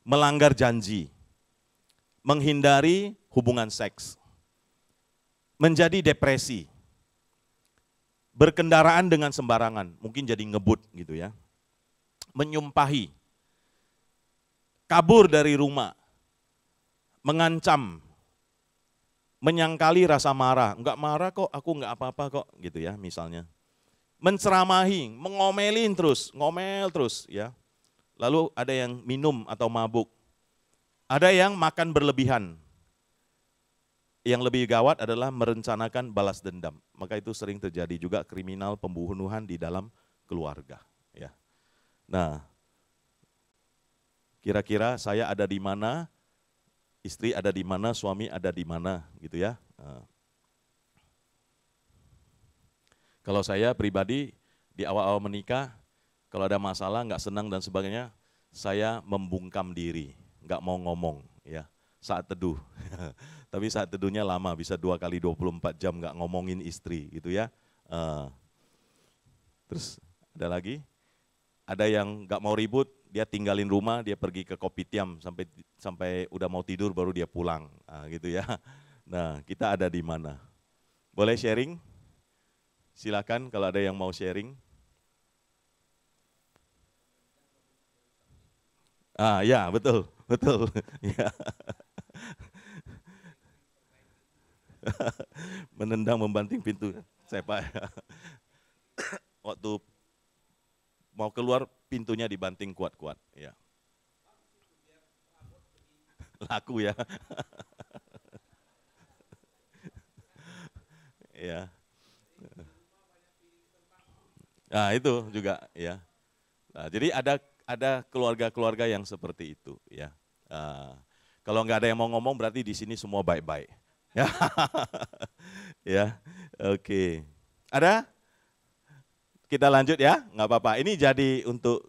S2: Melanggar janji, menghindari hubungan seks, menjadi depresi, berkendaraan dengan sembarangan, mungkin jadi ngebut gitu ya. Menyumpahi, kabur dari rumah, mengancam, menyangkali rasa marah, enggak marah kok, aku enggak apa-apa kok gitu ya misalnya. Menceramahi, ngomelin terus, ngomel terus ya. Lalu ada yang minum atau mabuk. Ada yang makan berlebihan. Yang lebih gawat adalah merencanakan balas dendam. Maka itu sering terjadi juga kriminal pembunuhan di dalam keluarga. Ya. Nah, kira-kira saya ada di mana, istri ada di mana, suami ada di mana gitu ya. Nah. Kalau saya pribadi di awal-awal menikah, kalau ada masalah, nggak senang dan sebagainya, saya membungkam diri, nggak mau ngomong ya, saat teduh. Tapi saat teduhnya lama, bisa 2 kali 24 jam nggak ngomongin istri gitu ya. Terus ada lagi, ada yang nggak mau ribut, dia tinggalin rumah, dia pergi ke kopitiam sampai udah mau tidur baru dia pulang, gitu ya. Nah kita ada di mana? Boleh sharing? Silakan kalau ada yang mau sharing. Ya betul, betul. Ya. Menendang, membanting pintu. Saya Pak, waktu mau keluar pintunya dibanting kuat-kuat. Ya. Laku ya. Ya. Nah itu juga ya. Nah, jadi ada keluarga-keluarga yang seperti itu ya. Kalau nggak ada yang mau ngomong berarti di sini semua baik-baik. Ya, ya, oke. Ada? Kita lanjut ya, nggak apa-apa. Ini jadi untuk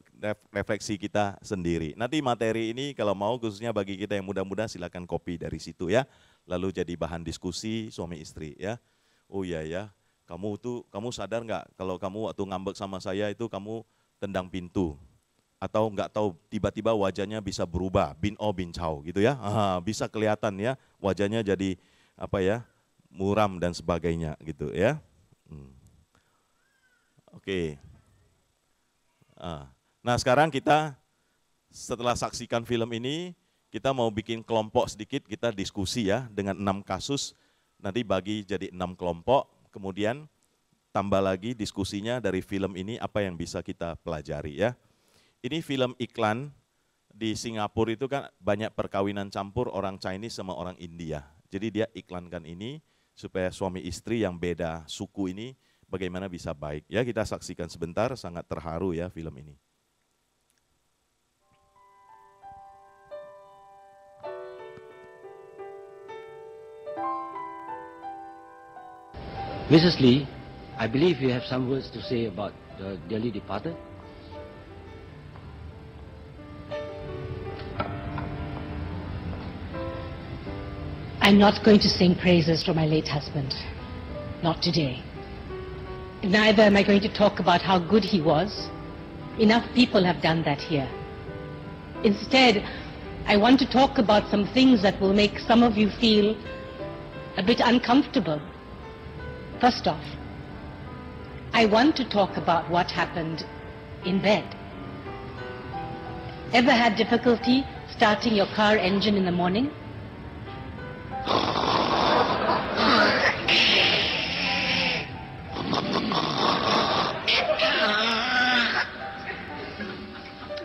S2: refleksi kita sendiri. Nanti materi ini kalau mau khususnya bagi kita yang muda-muda silakan copy dari situ ya. Lalu jadi bahan diskusi suami istri ya. Oh iya ya, kamu sadar nggak kalau kamu waktu ngambek sama saya itu kamu tendang pintu. Atau nggak tahu tiba-tiba wajahnya bisa berubah, bin chow gitu ya. Bisa kelihatan ya wajahnya jadi apa ya, muram dan sebagainya gitu ya. Oke. Nah sekarang kita setelah saksikan film ini, kita mau bikin kelompok sedikit, kita diskusi ya dengan 6 kasus, nanti bagi jadi 6 kelompok, kemudian tambah lagi diskusinya dari film ini apa yang bisa kita pelajari ya. Ini film iklan di Singapura itu kan banyak perkawinan campur orang Chinese sama orang India. Jadi dia iklankan ini supaya suami istri yang beda suku ini bagaimana bisa baik. Ya kita saksikan sebentar, sangat terharu ya film ini.
S6: Mrs. Lee, I believe you have some words to say about the dearly departed.
S7: I'm not going to sing praises for my late husband. Not today. Neither am I going to talk about how good he was. Enough people have done that here. Instead, I want to talk about some things that will make some of you feel a bit uncomfortable. First off, I want to talk about what happened in bed. Ever had difficulty starting your car engine in the morning?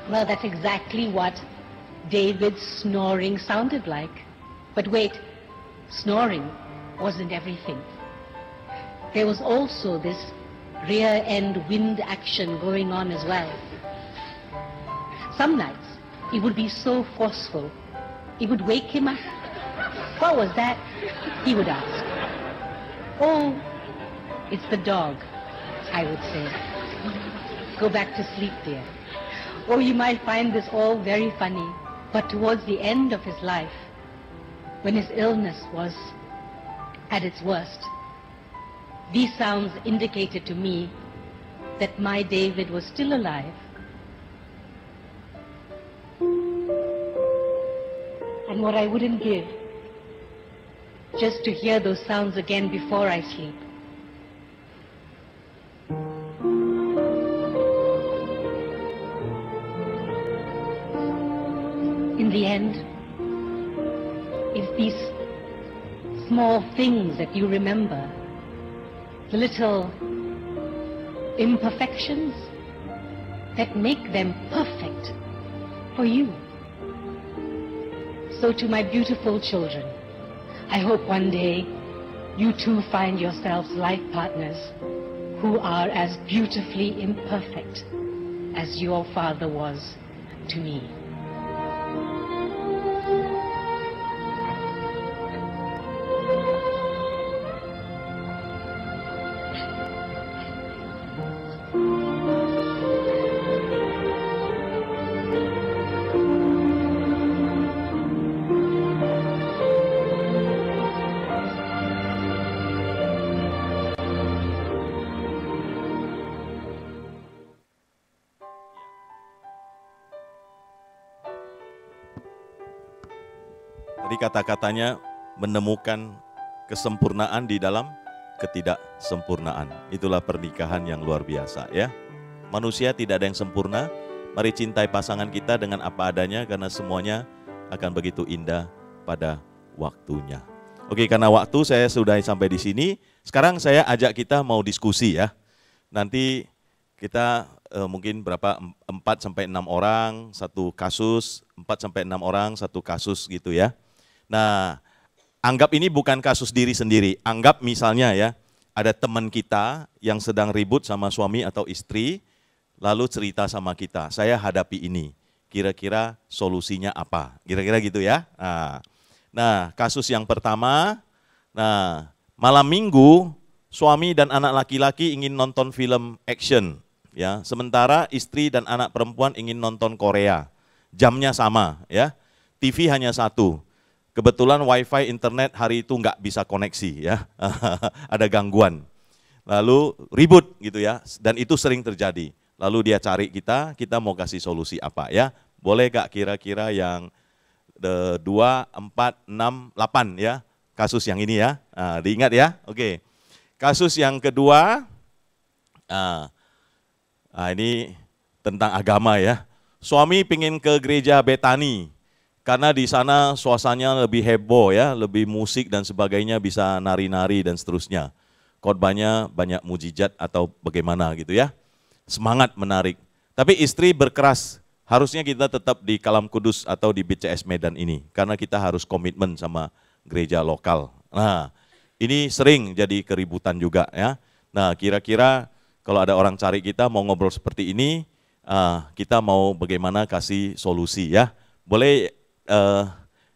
S7: Well, that's exactly what David's snoring sounded like. But wait, snoring wasn't everything. There was also this rear-end wind action going on as well. Some nights, it would be so forceful, it would wake him up. What was that? He would ask. Oh, it's the dog, I would say. Go back to sleep, dear. Oh, you might find this all very funny, but towards the end of his life, when his illness was at its worst, these sounds indicated to me that my David was still alive. And what I wouldn't give just to hear those sounds again before I sleep. In the end, it's these small things that you remember, the little imperfections that make them perfect for you. So to my beautiful children, I hope one day you too find yourselves life partners who are as beautifully imperfect as your father was to me.
S2: Tadi kata-katanya menemukan kesempurnaan di dalam ketidaksempurnaan. Itulah pernikahan yang luar biasa ya. Manusia tidak ada yang sempurna, Mari cintai pasangan kita dengan apa adanya karena semuanya akan begitu indah pada waktunya. Oke, karena waktu saya sudah sampai di sini. Sekarang saya ajak kita mau diskusi ya. Nanti kita mungkin berapa 4 sampai 6 orang satu kasus, 4 sampai 6 orang satu kasus gitu ya. Nah, anggap ini bukan kasus diri sendiri. Anggap misalnya ya, ada teman kita yang sedang ribut sama suami atau istri, lalu cerita sama kita, saya hadapi ini. Kira-kira solusinya apa? Kira-kira gitu ya. Nah, kasus yang pertama, nah malam minggu suami dan anak laki-laki ingin nonton film action. Ya, sementara istri dan anak perempuan ingin nonton Korea. Jamnya sama ya. TV hanya satu. Kebetulan wifi internet hari itu nggak bisa koneksi ya. Ada gangguan. Lalu ribut gitu ya. Dan itu sering terjadi. Lalu dia cari kita mau kasih solusi apa ya. Boleh Kak kira-kira yang 2, 4, 6, 8 ya. Kasus yang ini ya. Diingat ya. Oke. Kasus yang kedua. Ini tentang agama ya. Suami pingin ke gereja Betani karena di sana suasananya lebih heboh ya, lebih musik dan sebagainya, bisa nari-nari dan seterusnya. Khotbahnya banyak mujizat atau bagaimana gitu ya. Semangat menarik. Tapi istri berkeras, harusnya kita tetap di Kalam Kudus atau di BCS Medan ini karena kita harus komitmen sama gereja lokal. Nah, ini sering jadi keributan juga ya. Nah, kira-kira kalau ada orang cari kita mau ngobrol seperti ini, kita mau bagaimana kasih solusi ya. Boleh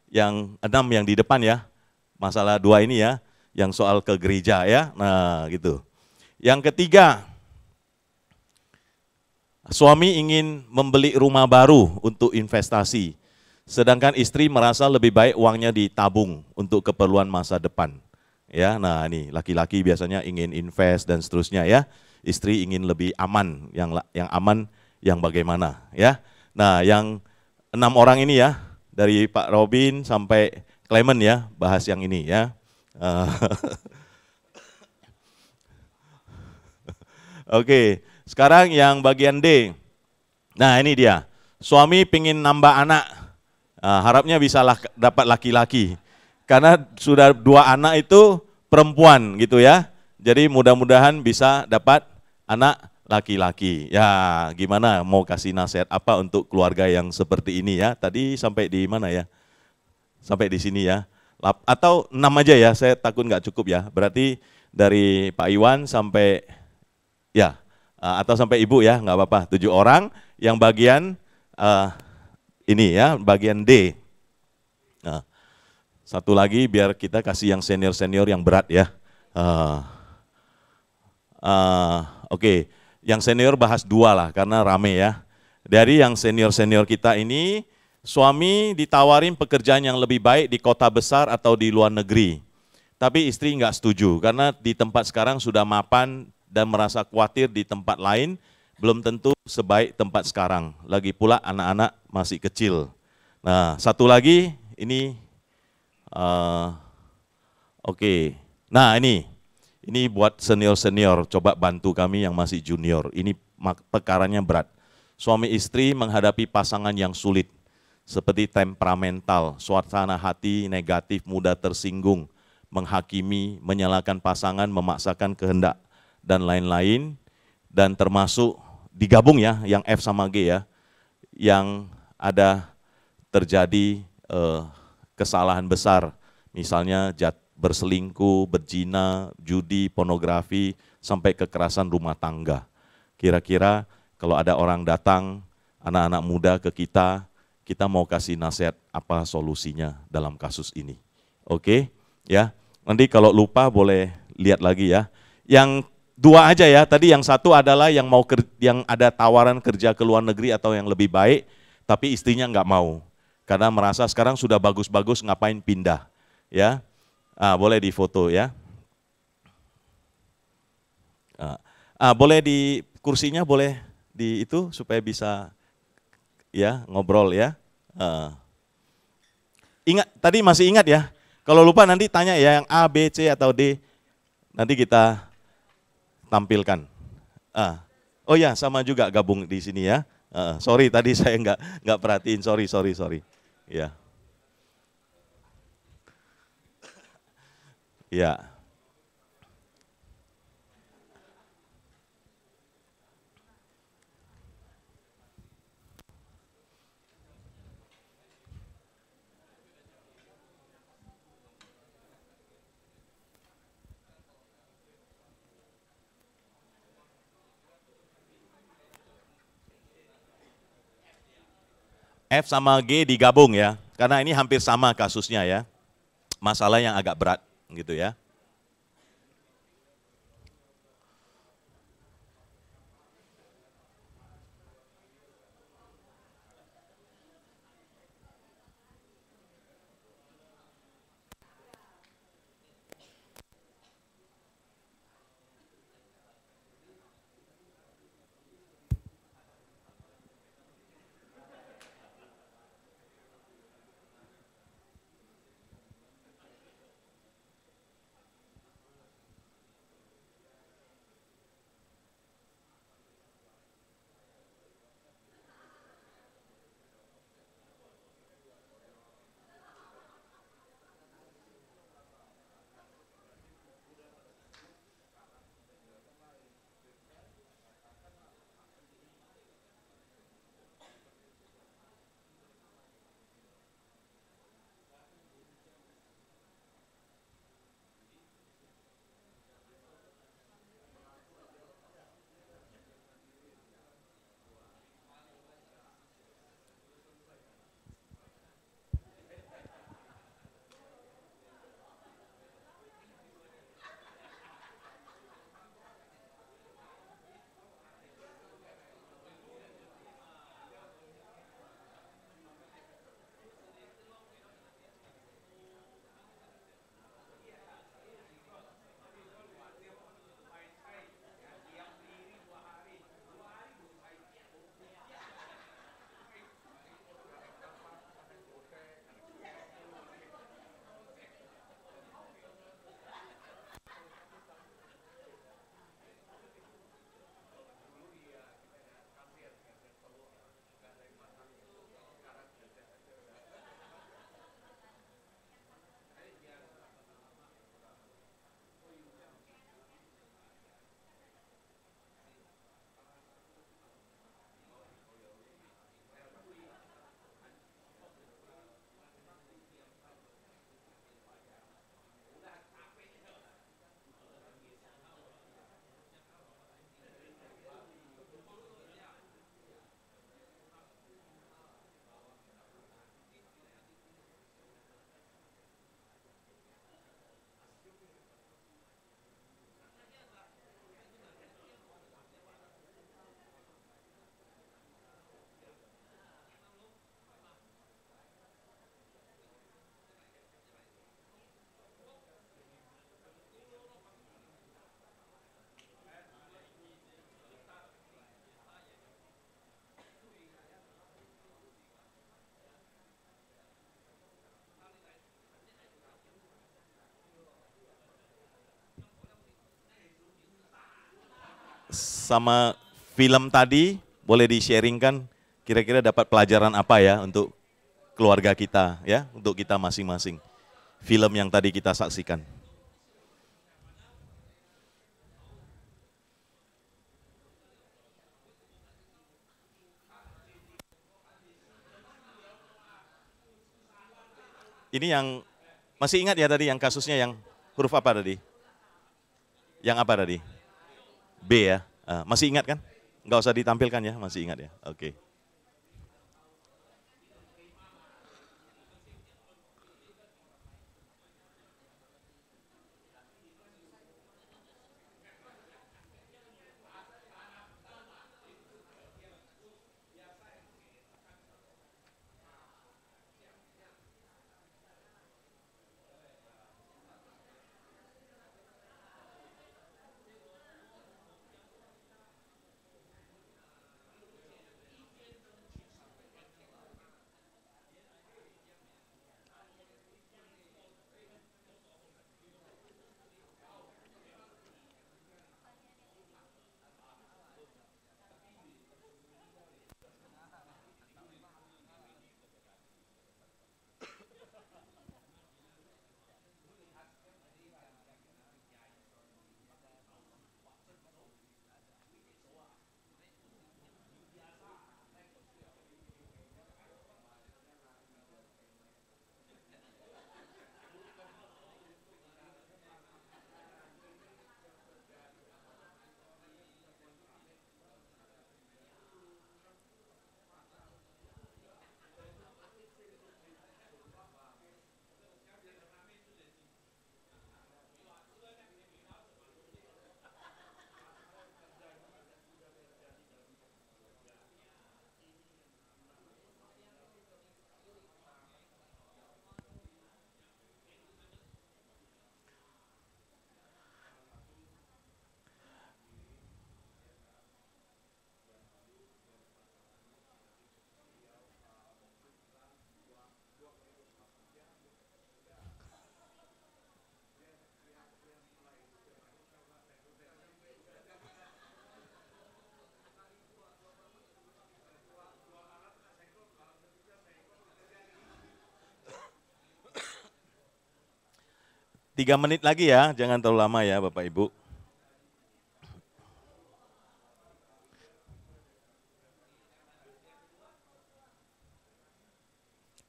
S2: yang 6 yang di depan ya, masalah 2 ini ya, yang soal ke gereja ya, nah gitu. Yang ketiga, suami ingin membeli rumah baru untuk investasi, sedangkan istri merasa lebih baik uangnya ditabung untuk keperluan masa depan. Ya, nah ini laki-laki biasanya ingin invest dan seterusnya ya. Istri ingin lebih aman, yang aman yang bagaimana ya. Nah yang 6 orang ini ya, dari Pak Robin sampai Clement ya, bahas yang ini ya. Oke, sekarang yang bagian D. Nah ini dia, suami pingin nambah anak, harapnya bisa dapat laki-laki. Karena sudah 2 anak itu perempuan gitu ya. Jadi mudah-mudahan bisa dapat anak laki-laki. Ya gimana mau kasih nasihat apa untuk keluarga yang seperti ini ya. Tadi sampai di mana ya? Sampai di sini ya. Atau 6 aja ya, saya takut nggak cukup ya. Berarti dari Pak Iwan sampai ya, atau sampai Ibu ya, nggak apa-apa. 7 orang yang bagian ini ya, bagian D. Nah, satu lagi biar kita kasih yang senior-senior yang berat ya. Oke, yang senior bahas 2 lah karena rame ya. Dari yang senior-senior kita ini, suami ditawarin pekerjaan yang lebih baik di kota besar atau di luar negeri. Tapi istri nggak setuju karena di tempat sekarang sudah mapan dan merasa khawatir di tempat lain belum tentu sebaik tempat sekarang. Lagi pula anak-anak masih kecil. Nah, satu lagi ini, oke. Nah ini buat senior-senior, coba bantu kami yang masih junior. Ini perkaranya berat. Suami istri menghadapi pasangan yang sulit, seperti temperamental, suasana hati negatif, mudah tersinggung, menghakimi, menyalahkan pasangan, memaksakan kehendak, dan lain-lain. Dan termasuk, digabung ya, yang F sama G ya, yang ada terjadi kesalahan besar, misalnya berselingkuh, berzina, judi, pornografi, sampai kekerasan rumah tangga. Kira-kira kalau ada orang datang, anak-anak muda ke kita mau kasih nasihat apa solusinya dalam kasus ini. Oke, ya. Nanti kalau lupa boleh lihat lagi ya. Yang 2 aja ya, tadi yang 1 adalah yang ada tawaran kerja ke luar negeri atau yang lebih baik, tapi istrinya nggak mau. Karena merasa sekarang sudah bagus-bagus, ngapain pindah. Ya. Boleh difoto ya. Boleh di kursinya, boleh di itu supaya bisa ya ngobrol ya. Ingat, tadi masih ingat ya. Kalau lupa nanti tanya ya yang A, B, C atau D. Nanti kita tampilkan. Oh ya, sama juga gabung di sini ya. Sorry tadi saya nggak perhatiin, sorry. Ya, ya. F sama G digabung ya, karena ini hampir sama kasusnya ya. Masalah yang agak berat gitu ya. Sama film tadi boleh di-sharingkan kira-kira dapat pelajaran apa ya untuk keluarga kita ya, untuk kita masing-masing. Film yang tadi kita saksikan. Ini yang masih ingat ya tadi yang kasusnya yang huruf apa tadi? Yang apa tadi? B ya. Masih ingat kan? Nggak usah ditampilkan ya, masih ingat ya. Oke. 3 menit lagi ya, jangan terlalu lama ya Bapak Ibu.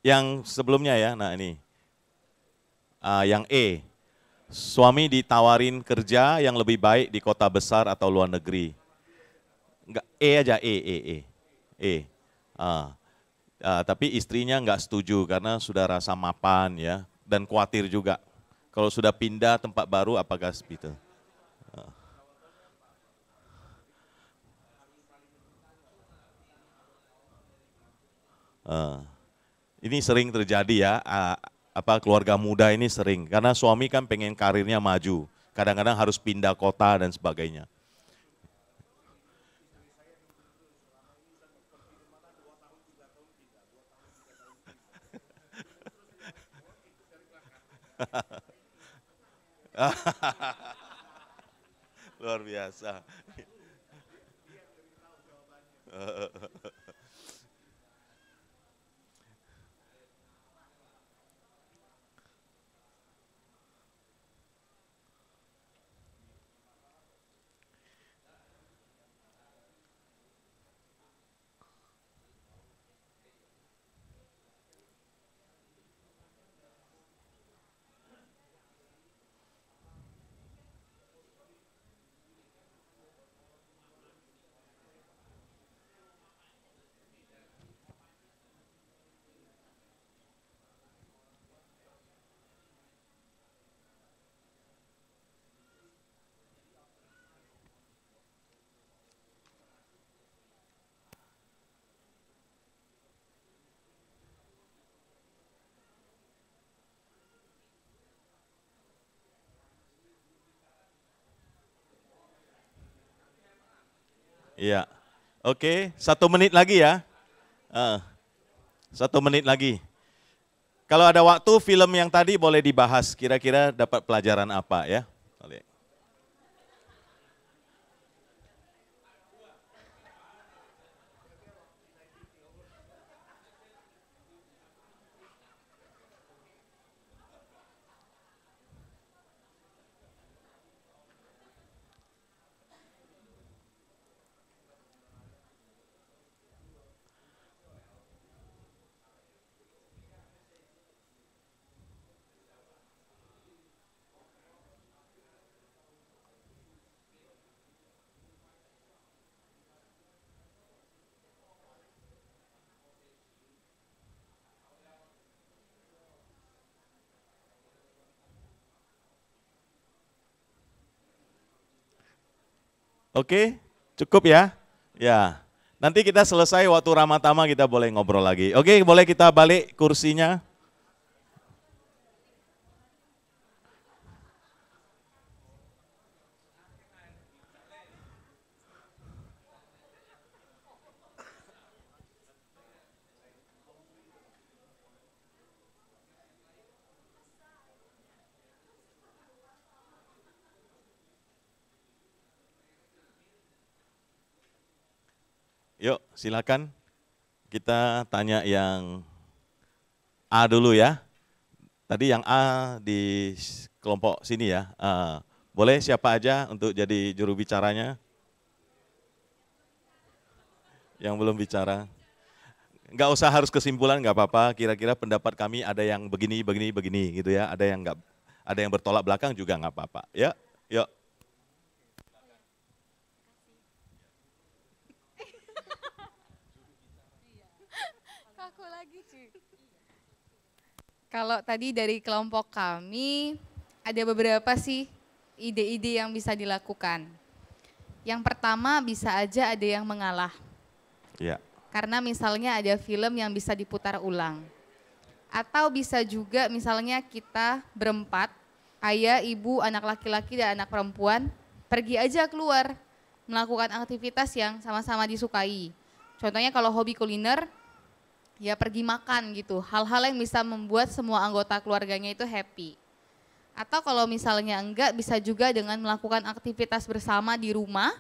S2: Yang sebelumnya ya, nah ini. Yang E, suami ditawarin kerja yang lebih baik di kota besar atau luar negeri. Enggak, E aja, E. Tapi istrinya enggak setuju karena sudah rasa mapan ya, dan khawatir juga. Kalau sudah pindah tempat baru apakah seperti itu? Ini sering terjadi ya, keluarga muda ini sering, karena suami kan pengen karirnya maju, kadang-kadang harus pindah kota dan sebagainya. Luar biasa. Iya, oke, 1 menit lagi ya. 1 menit lagi. Kalau ada waktu, film yang tadi boleh dibahas, kira-kira dapat pelajaran apa ya? Boleh. Oke, cukup ya? Ya, nanti kita selesai waktu Ramatama kita boleh ngobrol lagi. Oke, boleh kita balik kursinya? Yuk, silakan. Kita tanya yang A dulu ya. Tadi yang A di kelompok sini ya. Boleh siapa aja untuk jadi juru bicaranya? Yang belum bicara. Nggak usah harus kesimpulan, nggak apa-apa. Kira-kira pendapat kami ada yang begini gitu ya. Ada yang bertolak belakang juga nggak apa-apa. Ya, yuk.
S3: Kalau tadi dari kelompok kami, ada beberapa sih ide-ide yang bisa dilakukan. Yang pertama bisa aja ada yang mengalah.
S2: Ya.
S3: Karena misalnya ada film yang bisa diputar ulang. Atau bisa juga misalnya kita berempat, ayah, ibu, anak laki-laki dan anak perempuan, pergi aja keluar, melakukan aktivitas yang sama-sama disukai. Contohnya kalau hobi kuliner, ya pergi makan gitu, hal-hal yang bisa membuat semua anggota keluarganya itu happy. Atau kalau misalnya enggak, bisa juga dengan melakukan aktivitas bersama di rumah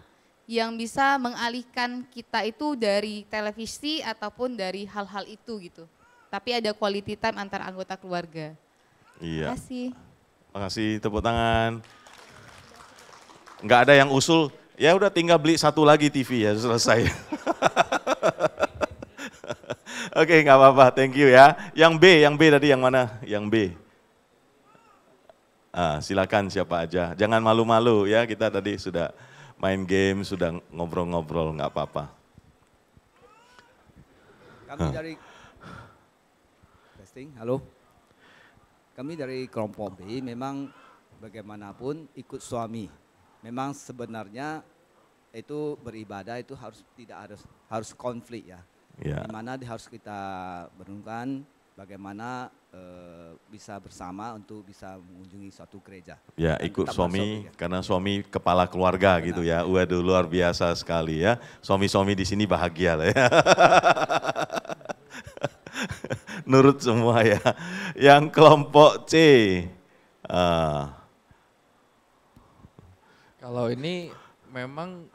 S3: yang bisa mengalihkan kita itu dari televisi ataupun dari hal-hal itu gitu. Tapi ada quality time antar anggota keluarga.
S2: Iya.
S3: Terima kasih.
S2: Makasih, tepuk tangan. Nggak ada yang usul, ya udah tinggal beli satu lagi TV ya, selesai. Oke, nggak apa-apa, thank you ya. Yang B tadi yang mana? Yang B. Silakan siapa aja, jangan malu-malu ya, kita tadi sudah main game, sudah ngobrol-ngobrol, nggak apa-apa.
S8: Kami dari testing, halo. Kami dari kelompok B memang bagaimanapun ikut suami. Memang sebenarnya itu beribadah itu harus konflik ya.
S2: Ya.
S8: Di mana harus kita merenungkan bagaimana bisa bersama untuk bisa mengunjungi suatu gereja.
S2: Ya,
S8: Dan
S2: ikut
S8: tetap
S2: suami
S8: masuk, ya.
S2: karena suami kepala keluarga.
S8: Benar.
S2: Gitu ya. Waduh, luar biasa sekali ya. Suami-suami di sini bahagia lah ya. Nurut semua ya. Yang kelompok C.
S4: Kalau ini memang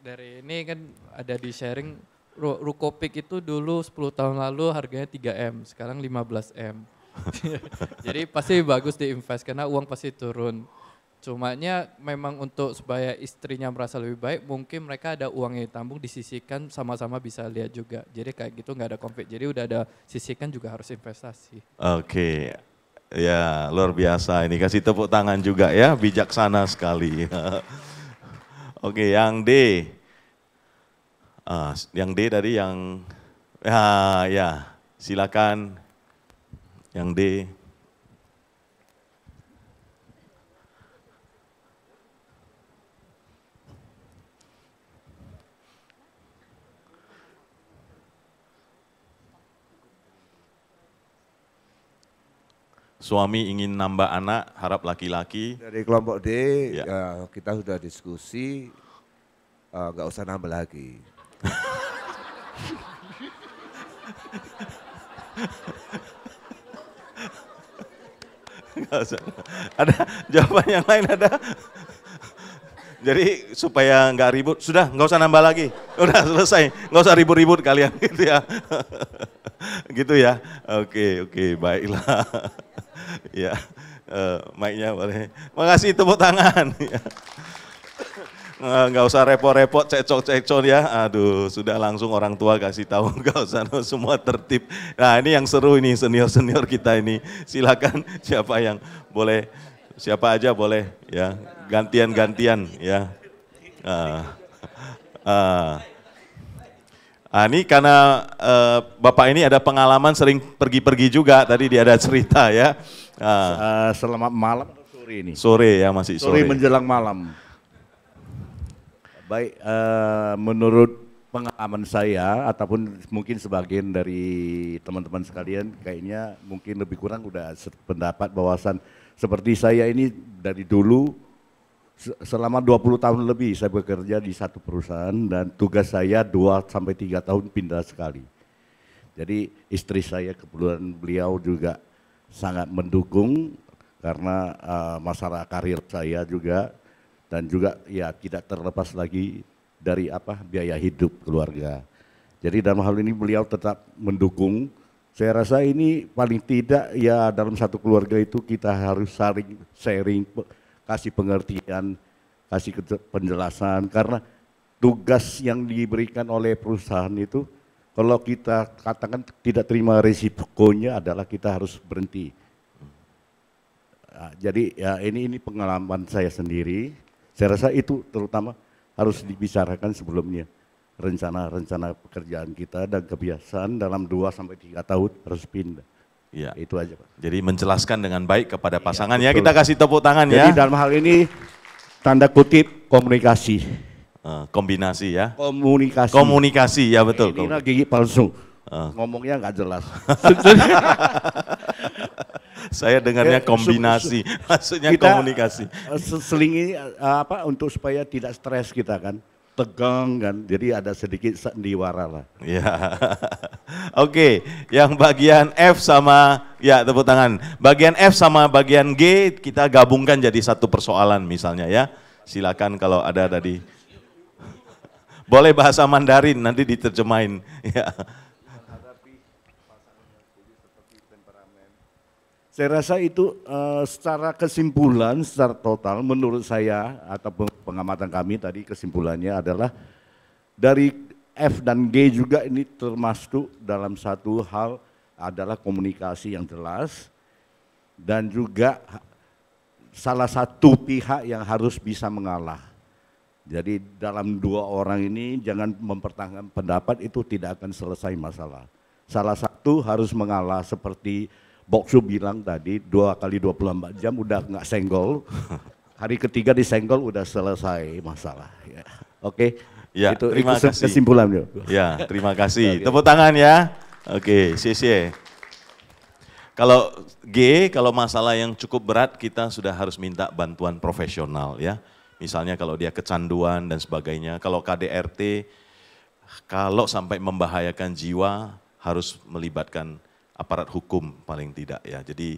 S4: dari ini kan ada di sharing, Rukopik itu dulu 10 tahun lalu harganya 3M, sekarang 15M. Jadi pasti bagus diinvest karena uang pasti turun. Cumanya memang untuk supaya istrinya merasa lebih baik, mungkin mereka ada uang yang ditambung, disisihkan, sama-sama bisa lihat juga. Jadi kayak gitu nggak ada konflik, jadi udah ada sisihkan juga harus investasi.
S2: Oke, ya luar biasa ini, kasih tepuk tangan juga ya, bijaksana sekali. Oke, yang D. Yang D tadi yang, ya silakan. Yang D. Suami ingin nambah anak, harap laki-laki.
S9: Dari kelompok D,
S2: Ya.
S9: ya, kita sudah diskusi, nggak usah nambah lagi.
S2: Nggak usah. Ada jawaban yang lain ada? Jadi supaya nggak ribut, sudah nggak usah nambah lagi, udah selesai, nggak usah ribut-ribut kalian gitu ya. Gitu ya, oke, baiklah. Ya, mic-nya boleh. Makasih, tepuk tangan. Nggak usah repot-repot, cekcok ya. Aduh, sudah langsung orang tua kasih tahu, nggak usah, semua tertib. Nah ini yang seru ini, senior-senior kita ini. Silakan siapa yang boleh, siapa aja boleh ya, gantian-gantian ya. Ini karena Bapak ini ada pengalaman sering pergi-pergi juga, tadi dia ada cerita ya.
S10: Selamat malam atau sore ini?
S2: Sore ya, masih sore.
S10: Sore menjelang malam. Baik, menurut pengalaman saya ataupun mungkin sebagian dari teman-teman sekalian kayaknya mungkin lebih kurang udah sependapat bahwasan seperti saya ini dari dulu selama 20 tahun lebih saya bekerja di satu perusahaan dan tugas saya 2-3 tahun pindah sekali. Jadi istri saya kebetulan beliau juga sangat mendukung karena masalah karir saya juga dan juga ya tidak terlepas lagi dari biaya hidup keluarga. Jadi dalam hal ini beliau tetap mendukung. Saya rasa ini paling tidak ya dalam satu keluarga itu kita harus saling sharing, kasih pengertian, kasih penjelasan karena tugas yang diberikan oleh perusahaan itu kalau kita katakan tidak terima risikonya adalah kita harus berhenti. Nah, jadi ya ini pengalaman saya sendiri. Saya rasa itu terutama harus dibicarakan sebelumnya. Rencana pekerjaan kita dan kebiasaan dalam 2-3 tahun harus pindah.
S2: Ya.
S10: Itu aja Pak.
S2: Jadi menjelaskan dengan baik kepada pasangan ya, kita kasih tepuk tangan ya.
S10: Jadi dalam hal ini tanda kutip komunikasi.
S2: Kombinasi ya.
S10: Komunikasi.
S2: Komunikasi ya betul.
S10: Ini gigi palsu. Ngomongnya nggak jelas.
S2: Saya dengarnya kombinasi, maksudnya
S10: kita
S2: komunikasi.
S10: Selingi untuk supaya tidak stres kita kan, tegang kan, jadi ada sedikit sandiwara lah.
S2: Ya, oke. Yang bagian F sama, ya tepuk tangan. Bagian F sama bagian G kita gabungkan jadi satu persoalan misalnya ya. Silakan kalau ada tadi. Boleh bahasa Mandarin nanti diterjemahin. Ya.
S10: Saya rasa itu secara kesimpulan, secara total menurut saya atau pengamatan kami tadi kesimpulannya adalah dari F dan G juga ini termasuk dalam satu hal adalah komunikasi yang jelas dan juga salah satu pihak yang harus bisa mengalah. Jadi dalam dua orang ini jangan mempertahankan pendapat, itu tidak akan selesai masalah. Salah satu harus mengalah seperti Boksu bilang tadi 2 kali 24 jam udah nggak senggol, hari ketiga disenggol udah selesai masalah. Ya. Oke,
S2: ya,
S10: itu
S2: terima kasih.
S10: Kesimpulannya.
S2: Ya, terima kasih. Tepuk tangan ya. Oke, CC. Kalau G, kalau masalah yang cukup berat kita sudah harus minta bantuan profesional ya. Misalnya kalau dia kecanduan dan sebagainya. Kalau KDRT, kalau sampai membahayakan jiwa harus melibatkan aparat hukum paling tidak ya. Jadi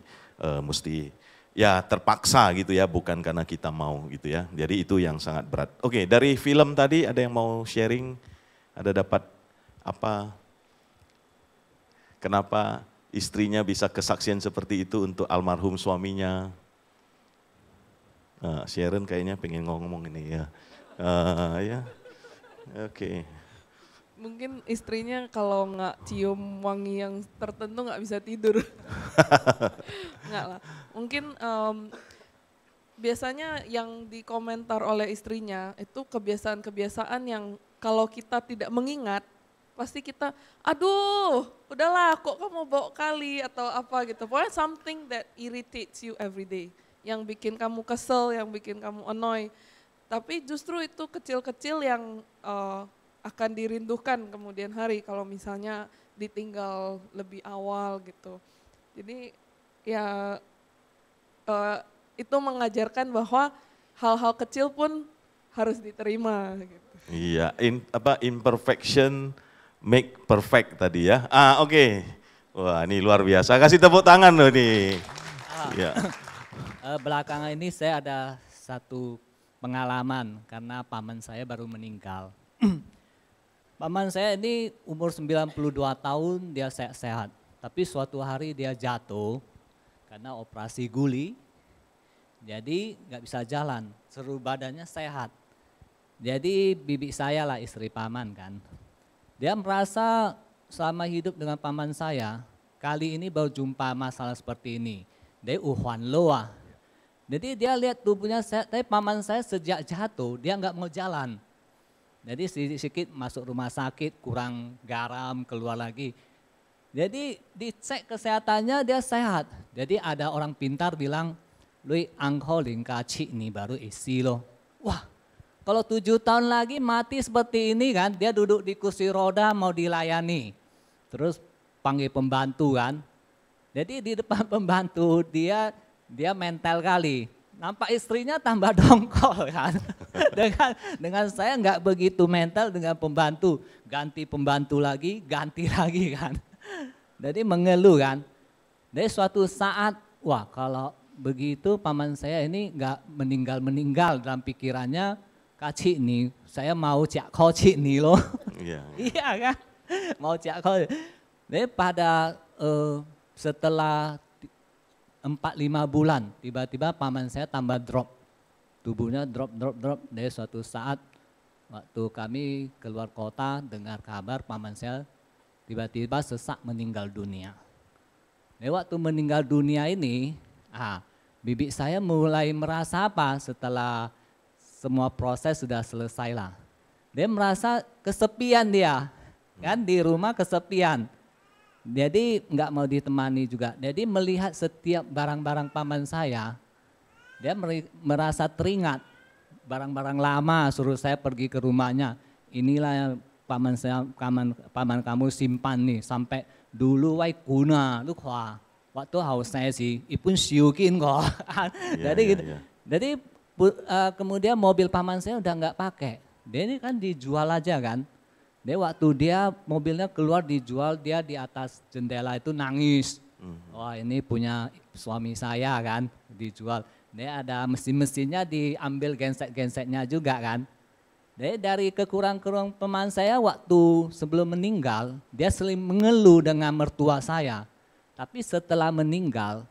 S2: mesti ya terpaksa gitu ya, bukan karena kita mau gitu ya. Jadi itu yang sangat berat. Oke, dari film tadi ada yang mau sharing? Ada dapat apa? Kenapa istrinya bisa kesaksian seperti itu untuk almarhum suaminya? Sharon kayaknya pengen ngomong ini ya. Ya, oke.
S11: Mungkin istrinya kalau nggak cium wangi yang tertentu nggak bisa tidur. Nggak lah. Mungkin biasanya yang dikomentar oleh istrinya itu kebiasaan-kebiasaan yang kalau kita tidak mengingat, pasti kita, aduh udahlah kok kamu bawa kali atau apa gitu. Pokoknya something that irritates you every day. Yang bikin kamu kesel, yang bikin kamu annoy. Tapi justru itu kecil-kecil yang akan dirindukan kemudian hari kalau misalnya ditinggal lebih awal gitu. Jadi ya itu mengajarkan bahwa hal-hal kecil pun harus diterima. Gitu.
S2: Iya, imperfection make perfect tadi ya. Oke. Wah ini luar biasa, kasih tepuk tangan loh nih. Ya.
S12: Belakangan ini saya ada satu pengalaman karena paman saya baru meninggal. Paman saya ini umur 92 tahun, dia sehat-sehat. Tapi suatu hari dia jatuh karena operasi guli. Jadi nggak bisa jalan, seluruh badannya sehat. Jadi bibi saya lah istri paman kan. Dia merasa selama hidup dengan paman saya, kali ini baru jumpa masalah seperti ini. Dia uhuan loa. Jadi dia lihat tubuhnya sehat, tapi paman saya sejak jatuh dia nggak mau jalan. Jadi sedikit masuk rumah sakit, kurang garam, keluar lagi. Jadi dicek kesehatannya dia sehat. Jadi ada orang pintar bilang, lui angko lingka cik ini baru isi loh. Wah, kalau 7 tahun lagi mati seperti ini kan, dia duduk di kursi roda mau dilayani. Terus panggil pembantu kan. Jadi di depan pembantu dia mental kali. Nampak istrinya tambah dongkol kan. dengan saya nggak begitu mental dengan pembantu. Ganti pembantu lagi, ganti lagi kan. Jadi mengeluh kan. Jadi suatu saat, wah kalau begitu paman saya ini nggak meninggal dalam pikirannya. Kacik nih, saya mau cak kocik nih loh. Iya kan, mau cak kocik. Jadi pada setelah 4-5 bulan, tiba-tiba paman saya tambah drop. Tubuhnya drop. Dari suatu saat, waktu kami keluar kota, dengar kabar paman saya tiba-tiba sesak meninggal dunia. Jadi waktu meninggal dunia ini, bibi saya mulai merasa apa setelah semua proses sudah selesai lah. Dia merasa kesepian dia, kan di rumah kesepian. Jadi nggak mau ditemani juga. Jadi melihat setiap barang-barang paman saya, dia merasa teringat. Barang-barang lama suruh saya pergi ke rumahnya. Inilah yang paman kamu simpan nih sampai dulu wai kuna lu kha. Waktu haus saya sih, ipun siukin kok. Jadi gitu. Jadi kemudian mobil paman saya udah nggak pakai. Dia ini kan dijual aja kan. Dia waktu dia mobilnya keluar dijual, dia di atas jendela itu nangis. Wah ini punya suami saya kan, dijual. Dia ada mesin-mesinnya diambil genset-gensetnya juga kan. Jadi dari kekurang-kurang paman saya waktu sebelum meninggal, dia sering mengeluh dengan mertua saya. Tapi setelah meninggal,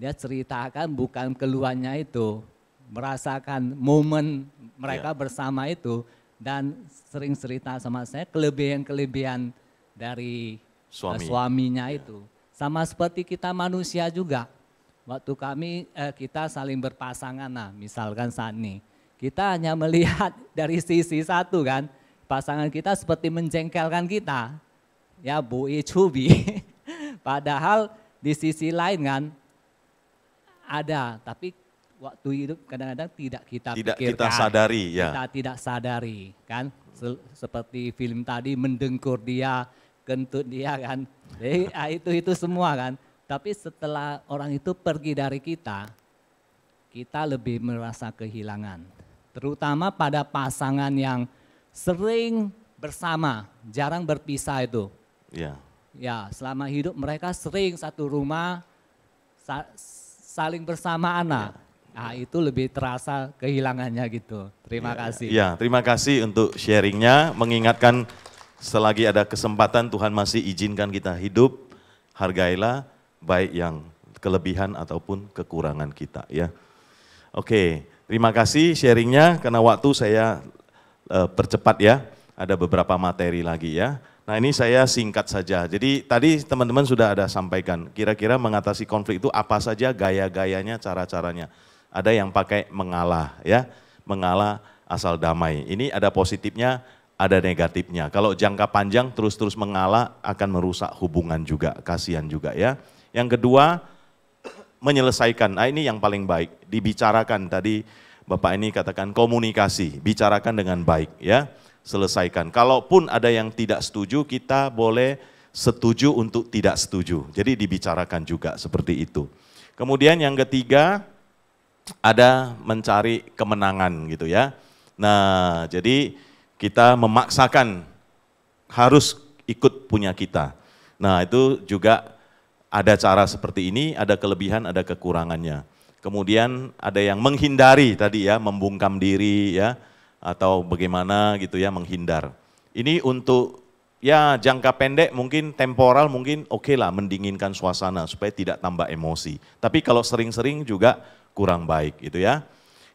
S12: dia ceritakan bukan keluhannya itu, merasakan momen mereka bersama itu, dan sering cerita sama saya kelebihan-kelebihan dari suaminya itu. Sama seperti kita manusia juga, waktu kita saling berpasangan, nah misalkan saat ini, kita hanya melihat dari sisi satu kan, pasangan kita seperti menjengkelkan kita, ya bui cubi. Padahal di sisi lain kan ada, tapi waktu hidup kadang-kadang tidak kita pikirkan.
S2: Kita sadari ya.
S12: Kita tidak sadari kan, seperti film tadi mendengkur dia, kentut dia kan. Jadi itu semua kan. Tapi setelah orang itu pergi dari kita lebih merasa kehilangan. Terutama pada pasangan yang sering bersama, jarang berpisah itu.
S2: Ya.
S12: Ya, selama hidup mereka sering satu rumah, saling bersama anak. Nah, itu lebih terasa kehilangannya gitu. Terima kasih.
S2: Ya, terima kasih untuk sharingnya, mengingatkan selagi ada kesempatan Tuhan masih izinkan kita hidup, hargailah baik yang kelebihan ataupun kekurangan kita ya. Oke, terima kasih sharingnya, karena waktu saya percepat ya, ada beberapa materi lagi ya. Nah ini saya singkat saja, jadi tadi teman-teman sudah ada sampaikan, kira-kira mengatasi konflik itu apa saja gaya-gayanya, cara-caranya. Ada yang pakai mengalah ya, mengalah asal damai. Ini ada positifnya, ada negatifnya. Kalau jangka panjang terus-terus mengalah akan merusak hubungan juga, kasihan juga ya. Yang kedua, menyelesaikan, nah ini yang paling baik, dibicarakan. Tadi Bapak ini katakan komunikasi, bicarakan dengan baik ya, selesaikan. Kalaupun ada yang tidak setuju, kita boleh setuju untuk tidak setuju. Jadi dibicarakan juga seperti itu. Kemudian yang ketiga, ada mencari kemenangan gitu ya. Nah jadi kita memaksakan harus ikut punya kita. Nah itu juga ada cara seperti ini, ada kelebihan, ada kekurangannya. Kemudian ada yang menghindari tadi ya, membungkam diri ya, atau bagaimana gitu ya, menghindar. Ini untuk ya jangka pendek mungkin temporal mungkin oke lah, mendinginkan suasana supaya tidak tambah emosi. Tapi kalau sering-sering juga kurang baik gitu ya.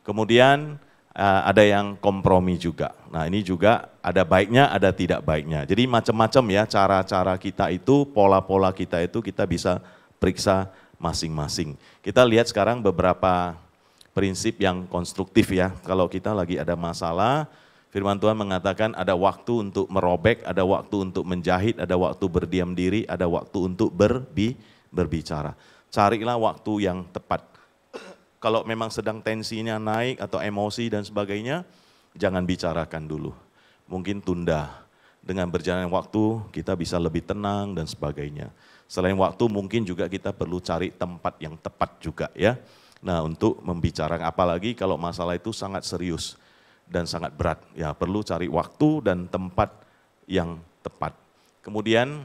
S2: Kemudian ada yang kompromi juga. Nah ini juga ada baiknya, ada tidak baiknya. Jadi macam-macam ya cara-cara kita itu, pola-pola kita itu kita bisa periksa masing-masing. Kita lihat sekarang beberapa prinsip yang konstruktif ya. Kalau kita lagi ada masalah, firman Tuhan mengatakan ada waktu untuk merobek, ada waktu untuk menjahit, ada waktu berdiam diri, ada waktu untuk berbicara. Carilah waktu yang tepat. Kalau memang sedang tensinya naik atau emosi dan sebagainya, jangan bicarakan dulu. Mungkin tunda. Dengan berjalannya waktu kita bisa lebih tenang dan sebagainya. Selain waktu mungkin juga kita perlu cari tempat yang tepat juga ya. Nah untuk membicarakan, apalagi kalau masalah itu sangat serius dan sangat berat. Ya perlu cari waktu dan tempat yang tepat. Kemudian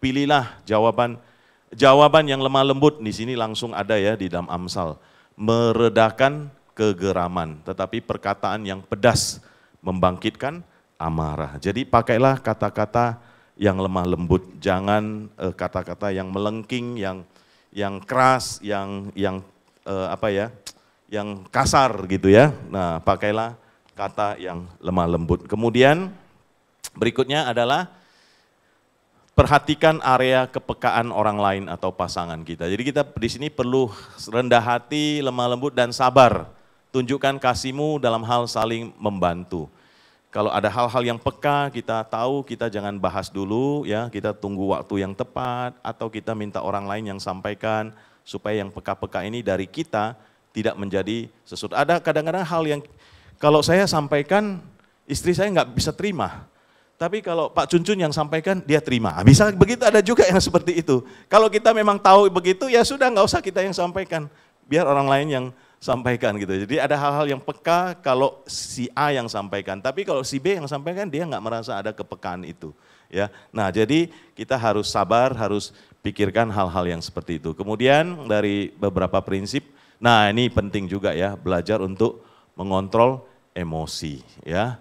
S2: pilihlah jawaban yang lemah lembut. Di sini langsung ada ya di dalam Amsal. Meredakan kegeraman, tetapi perkataan yang pedas membangkitkan amarah. Jadi pakailah kata-kata yang lemah lembut, jangan kata-kata yang melengking, yang keras, yang kasar gitu ya. Nah, pakailah kata yang lemah lembut. Kemudian berikutnya adalah perhatikan area kepekaan orang lain atau pasangan kita. Jadi kita di sini perlu rendah hati, lemah lembut dan sabar. Tunjukkan kasihmu dalam hal saling membantu. Kalau ada hal-hal yang peka, kita tahu kita jangan bahas dulu ya, kita tunggu waktu yang tepat atau kita minta orang lain yang sampaikan supaya yang peka-peka ini dari kita tidak menjadi sesuatu. Ada kadang-kadang hal yang kalau saya sampaikan istri saya nggak bisa terima. Tapi kalau Pak Cuncun yang sampaikan, dia terima. Bisa begitu, ada juga yang seperti itu. Kalau kita memang tahu begitu, ya sudah nggak usah kita yang sampaikan. Biar orang lain yang sampaikan gitu. Jadi ada hal-hal yang peka kalau si A yang sampaikan. Tapi kalau si B yang sampaikan, dia nggak merasa ada kepekaan itu. Ya, nah jadi kita harus sabar, harus pikirkan hal-hal yang seperti itu. Kemudian dari beberapa prinsip, nah ini penting juga ya, belajar untuk mengontrol emosi ya.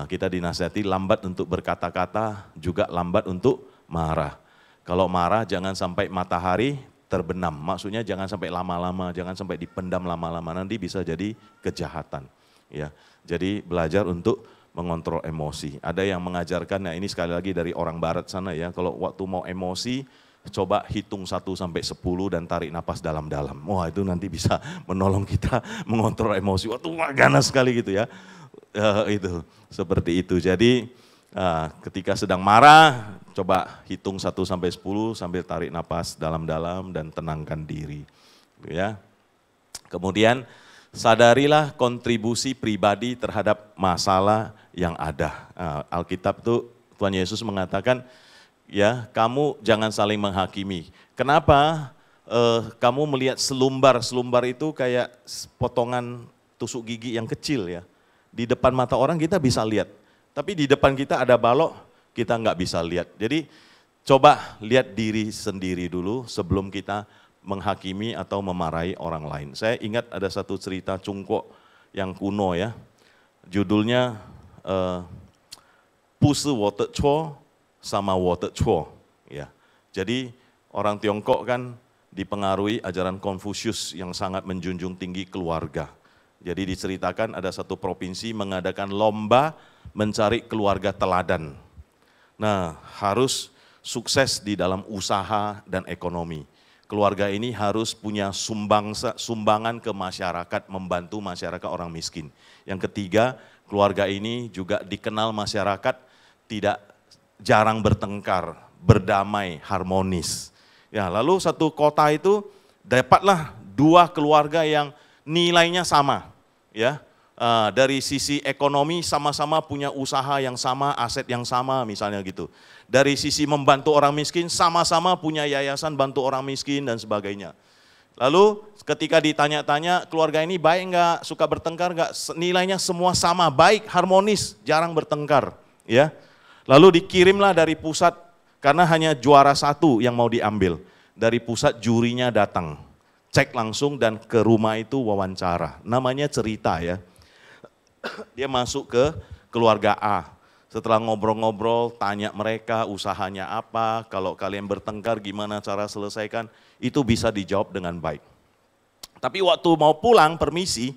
S2: Kita dinasihati lambat untuk berkata-kata, juga lambat untuk marah. Kalau marah jangan sampai matahari terbenam. Maksudnya jangan sampai lama-lama, jangan sampai dipendam lama-lama, nanti bisa jadi kejahatan. Ya, jadi belajar untuk mengontrol emosi. Ada yang mengajarkan, nah ini sekali lagi dari orang barat sana ya, kalau waktu mau emosi, coba hitung 1 sampai 10 dan tarik napas dalam-dalam. Wah itu nanti bisa menolong kita mengontrol emosi. Waktu ganas sekali gitu ya. Itu seperti itu. Jadi ketika sedang marah, coba hitung 1 sampai 10 sambil tarik napas dalam-dalam dan tenangkan diri. Ya. Kemudian sadarilah kontribusi pribadi terhadap masalah yang ada. Alkitab tuh Tuhan Yesus mengatakan, ya kamu jangan saling menghakimi. Kenapa? Kamu melihat selumbar itu kayak potongan tusuk gigi yang kecil ya. Di depan mata orang kita bisa lihat, tapi di depan kita ada balok, kita nggak bisa lihat. Jadi coba lihat diri sendiri dulu sebelum kita menghakimi atau memarahi orang lain. Saya ingat ada satu cerita Cungkok yang kuno ya, judulnya Pusi Water Cho sama Water Cho. Ya. Jadi orang Tiongkok kan dipengaruhi ajaran Konfusius yang sangat menjunjung tinggi keluarga. Jadi diceritakan ada satu provinsi mengadakan lomba mencari keluarga teladan. Nah, harus sukses di dalam usaha dan ekonomi. Keluarga ini harus punya sumbangan ke masyarakat, membantu masyarakat orang miskin. Yang ketiga, keluarga ini juga dikenal masyarakat tidak jarang bertengkar, berdamai, harmonis. Ya, lalu satu kota itu dapatlah 2 keluarga yang nilainya sama, ya. Dari sisi ekonomi sama-sama punya usaha yang sama, aset yang sama misalnya gitu. Dari sisi membantu orang miskin sama-sama punya yayasan bantu orang miskin dan sebagainya. Lalu ketika ditanya-tanya keluarga ini baik nggak, suka bertengkar nggak, nilainya semua sama, baik, harmonis, jarang bertengkar. Ya. Lalu dikirimlah dari pusat, karena hanya juara 1 yang mau diambil. Dari pusat jurinya datang, cek langsung dan ke rumah itu wawancara. Namanya cerita ya. Dia masuk ke keluarga A. Setelah ngobrol-ngobrol, tanya mereka usahanya apa, kalau kalian bertengkar gimana cara selesaikan, itu bisa dijawab dengan baik. Tapi waktu mau pulang permisi,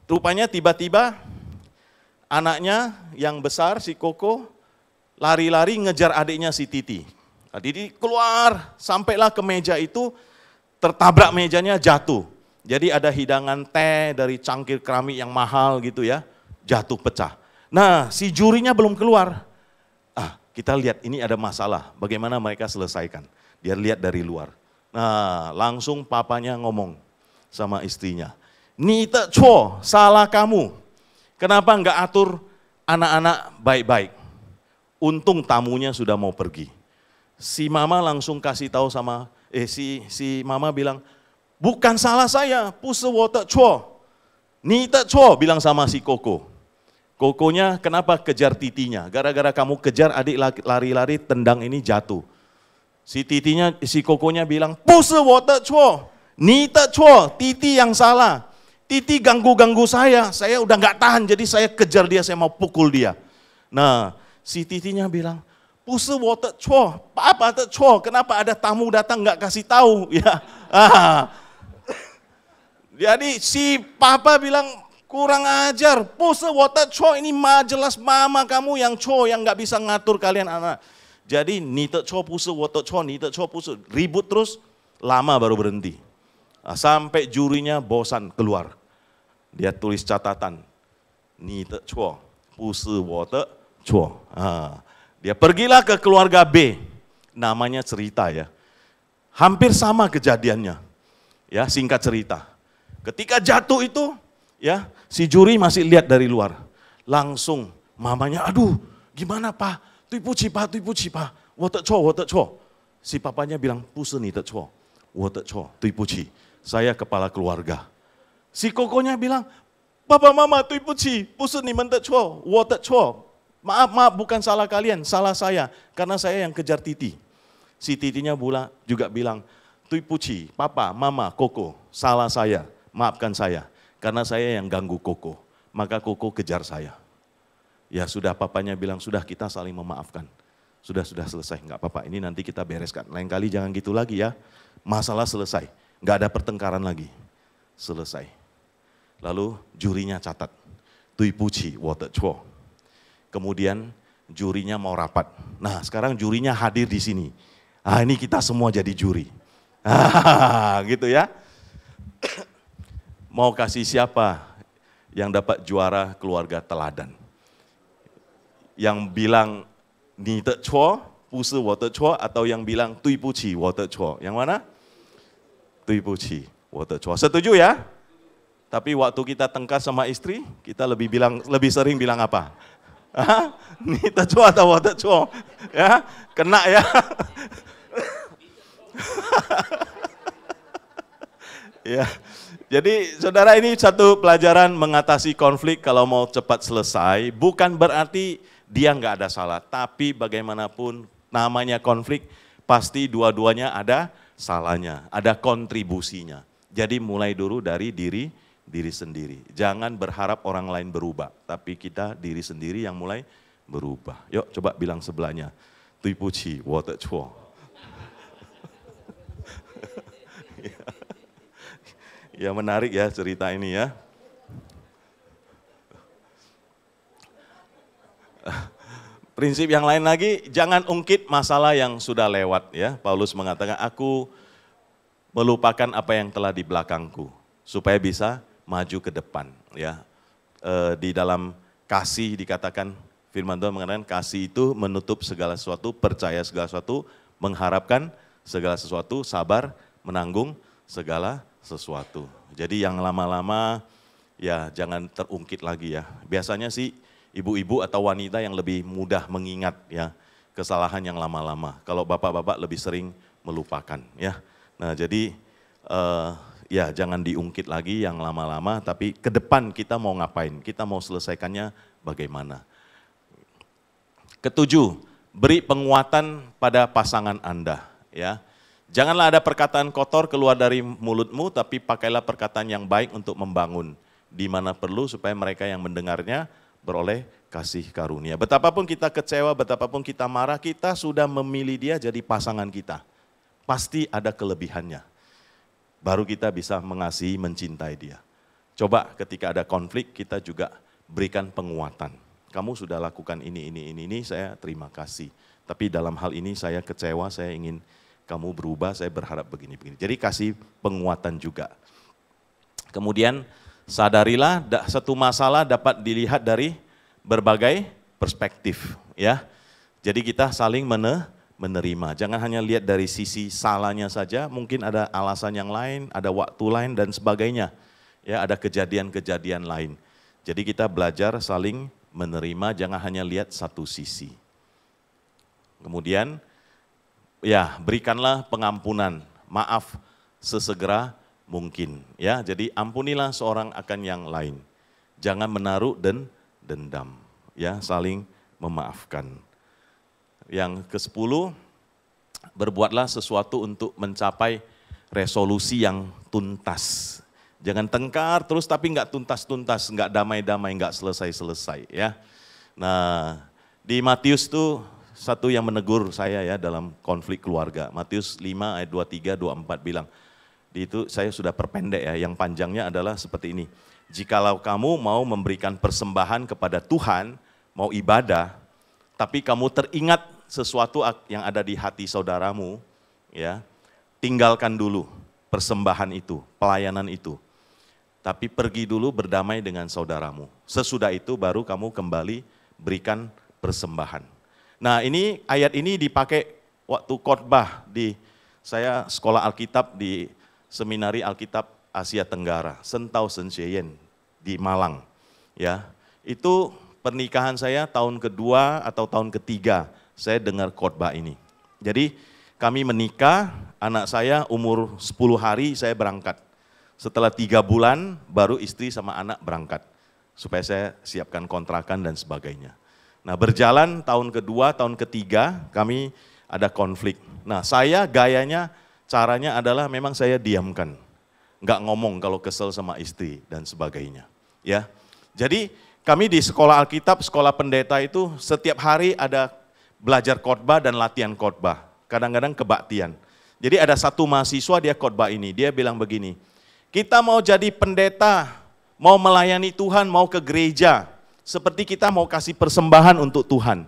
S2: rupanya tiba-tiba anaknya yang besar si Koko lari-lari ngejar adiknya si Titi. Titi keluar, sampailah ke meja itu, tertabrak mejanya, jatuh. Jadi ada hidangan teh dari cangkir keramik yang mahal gitu ya, jatuh pecah. Nah si jurinya belum keluar. Kita lihat ini ada masalah, bagaimana mereka selesaikan. Dia lihat dari luar. Nah langsung papanya ngomong sama istrinya, "Ni te cho, salah kamu. Kenapa enggak atur anak-anak baik-baik? Untung tamunya sudah mau pergi." Si mama langsung kasih tahu sama, si mama bilang, "Bukan salah saya, Pusi Water Cho. Ni te cho," bilang sama si Koko. Kokonya kenapa kejar titinya? Gara-gara kamu kejar adik lari-lari tendang ini jatuh. Si Kokonya bilang, "Pusi Water Cho, ni te cho, titi yang salah. Titi ganggu-ganggu saya udah nggak tahan jadi saya kejar dia, saya mau pukul dia." Nah, si titinya bilang, "Pusi Water Cho, apa te cho? Kenapa ada tamu datang nggak kasih tahu?" Ya. Jadi si papa bilang, "Kurang ajar, Pusi Water Cho, ini jelas mama kamu yang cho, yang nggak bisa ngatur kalian anak." Jadi ni te cho Pusi Water Cho, ni te cho Pusi, ribut terus, lama baru berhenti. Sampai jurinya bosan keluar. Dia tulis catatan, ni te cho Pusi Water Cho. Dia pergilah ke keluarga B, namanya cerita ya. Hampir sama kejadiannya, ya singkat cerita. Ketika jatuh itu, ya si juri masih lihat dari luar. Langsung mamanya, "Aduh gimana pak, tui puci pak, water cho. Si papanya bilang, "Pusi ni te cho, water cho, tui puci." Saya kepala keluarga. Si Kokonya bilang, "Papa mama tui puci, Pusi ni men te cho, water cho. Maaf, bukan salah kalian, salah saya, karena saya yang kejar Titi." Si Titinya juga bilang, "Tui puci, papa, mama, Koko, salah saya, maafkan saya, karena saya yang ganggu Koko, maka Koko kejar saya." Ya sudah, papanya bilang, "Sudah, kita saling memaafkan. Sudah selesai, nggak apa-apa, ini nanti kita bereskan. Lain kali jangan gitu lagi ya. masalah selesai. Nggak ada pertengkaran lagi. Selesai. Lalu jurinya catat. Tui puci, water chuo. Kemudian jurinya mau rapat. Nah sekarang jurinya hadir di sini. Ah ini kita semua jadi juri. Gitu ya. Mau kasih siapa yang dapat juara keluarga teladan? Yang bilang ni te chuo, pusi water chuo, atau yang bilang tui puci water chuo? Yang mana? Tui puci water chuo. Setuju ya? Tapi waktu kita tengkar sama istri, kita lebih sering bilang apa? Ni te chuo atau water chuo? Ya, kena ya. Ya. Jadi saudara, ini satu pelajaran mengatasi konflik kalau mau cepat selesai, bukan berarti dia nggak ada salah, tapi bagaimanapun namanya konflik, pasti dua-duanya ada salahnya, ada kontribusinya. Jadi mulai dulu dari diri sendiri. Jangan berharap orang lain berubah, tapi kita diri sendiri yang mulai berubah. Yuk coba bilang sebelahnya, tui puci, water chuo. Ya menarik ya cerita ini ya. Prinsip yang lain lagi, jangan ungkit masalah yang sudah lewat ya. Paulus mengatakan, aku melupakan apa yang telah di belakangku, supaya bisa maju ke depan ya. Di dalam kasih dikatakan, firman Tuhan mengatakan kasih itu menutup segala sesuatu, percaya segala sesuatu, mengharapkan segala sesuatu, sabar, menanggung segala sesuatu. Jadi yang lama-lama ya jangan terungkit lagi ya. Biasanya sih ibu-ibu atau wanita yang lebih mudah mengingat ya kesalahan yang lama-lama. Kalau bapak-bapak lebih sering melupakan ya. Nah jadi ya jangan diungkit lagi yang lama-lama, tapi ke depan kita mau ngapain, kita mau selesaikannya bagaimana. Ketujuh, beri penguatan pada pasangan Anda ya. Janganlah ada perkataan kotor keluar dari mulutmu, tapi pakailah perkataan yang baik untuk membangun, di mana perlu supaya mereka yang mendengarnya beroleh kasih karunia. Betapapun kita kecewa, betapapun kita marah, kita sudah memilih dia jadi pasangan kita. Pasti ada kelebihannya. Baru kita bisa mengasihi, mencintai dia. Coba ketika ada konflik, kita juga berikan penguatan. Kamu sudah lakukan ini, saya terima kasih. Tapi dalam hal ini saya kecewa, saya ingin kamu berubah, saya berharap begini-begini. Jadi kasih penguatan juga. Kemudian sadarilah satu masalah dapat dilihat dari berbagai perspektif ya. Jadi kita saling menerima. Jangan hanya lihat dari sisi salahnya saja, mungkin ada alasan yang lain, ada waktu lain dan sebagainya. Ya, ada kejadian-kejadian lain. Jadi kita belajar saling menerima, jangan hanya lihat satu sisi. Kemudian ya, berikanlah pengampunan, maaf sesegera mungkin. Ya, jadi ampunilah seorang akan yang lain. Jangan menaruh dendam. Ya, saling memaafkan. Yang ke-10, berbuatlah sesuatu untuk mencapai resolusi yang tuntas. Jangan tengkar terus tapi nggak tuntas-tuntas, nggak damai-damai, nggak selesai-selesai. Ya, nah di Matius tuh satu yang menegur saya ya dalam konflik keluarga. Matius 5 ayat 23, 24 bilang, di itu saya sudah perpendek ya, yang panjangnya adalah seperti ini. Jikalau kamu mau memberikan persembahan kepada Tuhan, mau ibadah, tapi kamu teringat sesuatu yang ada di hati saudaramu, ya, tinggalkan dulu persembahan itu, pelayanan itu. Tapi pergi dulu berdamai dengan saudaramu. Sesudah itu baru kamu kembali berikan persembahan. Nah ini ayat ini dipakai waktu khotbah di saya sekolah Alkitab di Seminari Alkitab Asia Tenggara, Sentau Sensyeyen di Malang. Ya, itu pernikahan saya tahun kedua atau tahun ketiga saya dengar khotbah ini. Jadi kami menikah, anak saya umur 10 hari saya berangkat. Setelah 3 bulan baru istri sama anak berangkat. Supaya saya siapkan kontrakan dan sebagainya. Nah berjalan tahun kedua, tahun ketiga kami ada konflik. Nah saya gayanya, caranya adalah memang saya diamkan. Nggak ngomong kalau kesel sama istri dan sebagainya. Ya, jadi kami di sekolah Alkitab, sekolah pendeta itu setiap hari ada belajar khotbah dan latihan khotbah. Kadang-kadang kebaktian. Jadi ada satu mahasiswa dia khotbah ini, dia bilang begini, kita mau jadi pendeta, mau melayani Tuhan, mau ke gereja, seperti kita mau kasih persembahan untuk Tuhan.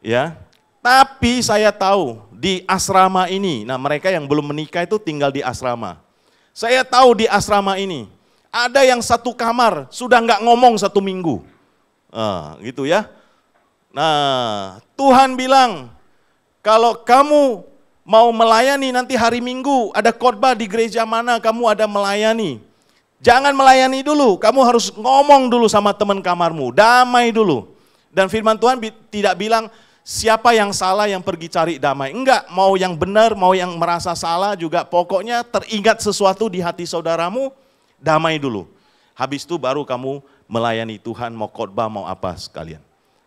S2: Ya, tapi saya tahu di asrama ini, nah mereka yang belum menikah itu tinggal di asrama. Saya tahu di asrama ini, ada yang satu kamar sudah nggak ngomong 1 minggu. Gitu ya. Nah, Tuhan bilang, kalau kamu mau melayani nanti hari Minggu, ada khotbah di gereja mana kamu ada melayani. Jangan melayani dulu, kamu harus ngomong dulu sama teman kamarmu, damai dulu. Dan firman Tuhan tidak bilang siapa yang salah yang pergi cari damai. Enggak, mau yang benar, mau yang merasa salah juga, pokoknya teringat sesuatu di hati saudaramu, damai dulu. Habis itu baru kamu melayani Tuhan, mau khotbah, mau apa sekalian.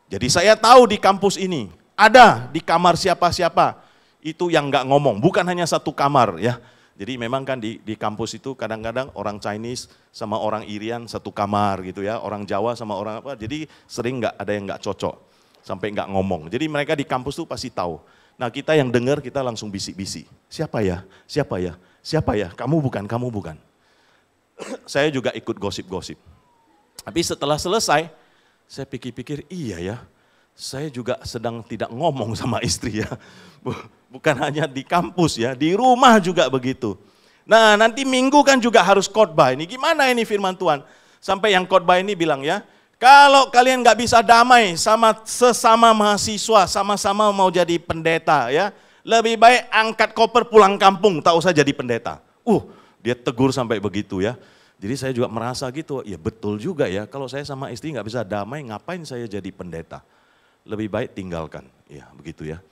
S2: Jadi saya tahu di kampus ini, ada di kamar siapa-siapa, itu yang nggak ngomong, bukan hanya satu kamar ya. Jadi memang kan di kampus itu kadang-kadang orang Chinese sama orang Irian satu kamar gitu ya, orang Jawa sama orang apa, jadi sering nggak ada yang nggak cocok, sampai nggak ngomong. Jadi mereka di kampus tuh pasti tahu. Nah kita yang dengar kita langsung bisik-bisik, siapa ya, siapa ya, siapa ya, kamu bukan, kamu bukan. Saya juga ikut gosip-gosip. Tapi setelah selesai, saya pikir-pikir iya ya, saya juga sedang tidak ngomong sama istri ya. Bukan hanya di kampus ya, di rumah juga begitu. Nah nanti Minggu kan juga harus khotbah. Ini gimana ini firman Tuhan? Sampai yang khotbah ini bilang ya, kalau kalian nggak bisa damai sama sesama mahasiswa, sama-sama mau jadi pendeta ya, lebih baik angkat koper pulang kampung, tak usah jadi pendeta. Dia tegur sampai begitu ya. Jadi saya juga merasa gitu, ya betul juga ya, kalau saya sama istri nggak bisa damai, ngapain saya jadi pendeta? Lebih baik tinggalkan, ya begitu ya.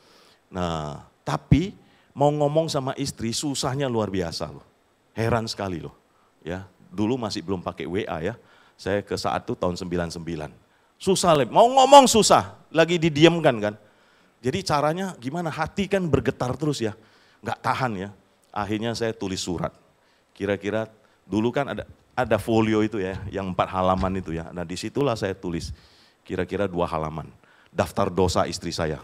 S2: Nah, tapi mau ngomong sama istri susahnya luar biasa loh. Heran sekali loh. Ya, dulu masih belum pakai WA ya. Saya ke saat itu tahun 99. Susah, mau ngomong susah, lagi didiamkan kan. Jadi caranya gimana? Hati kan bergetar terus ya. Nggak tahan ya. Akhirnya saya tulis surat. Kira-kira dulu kan ada folio itu ya, yang 4 halaman itu ya. Nah disitulah saya tulis kira-kira 2 halaman. Daftar dosa istri saya.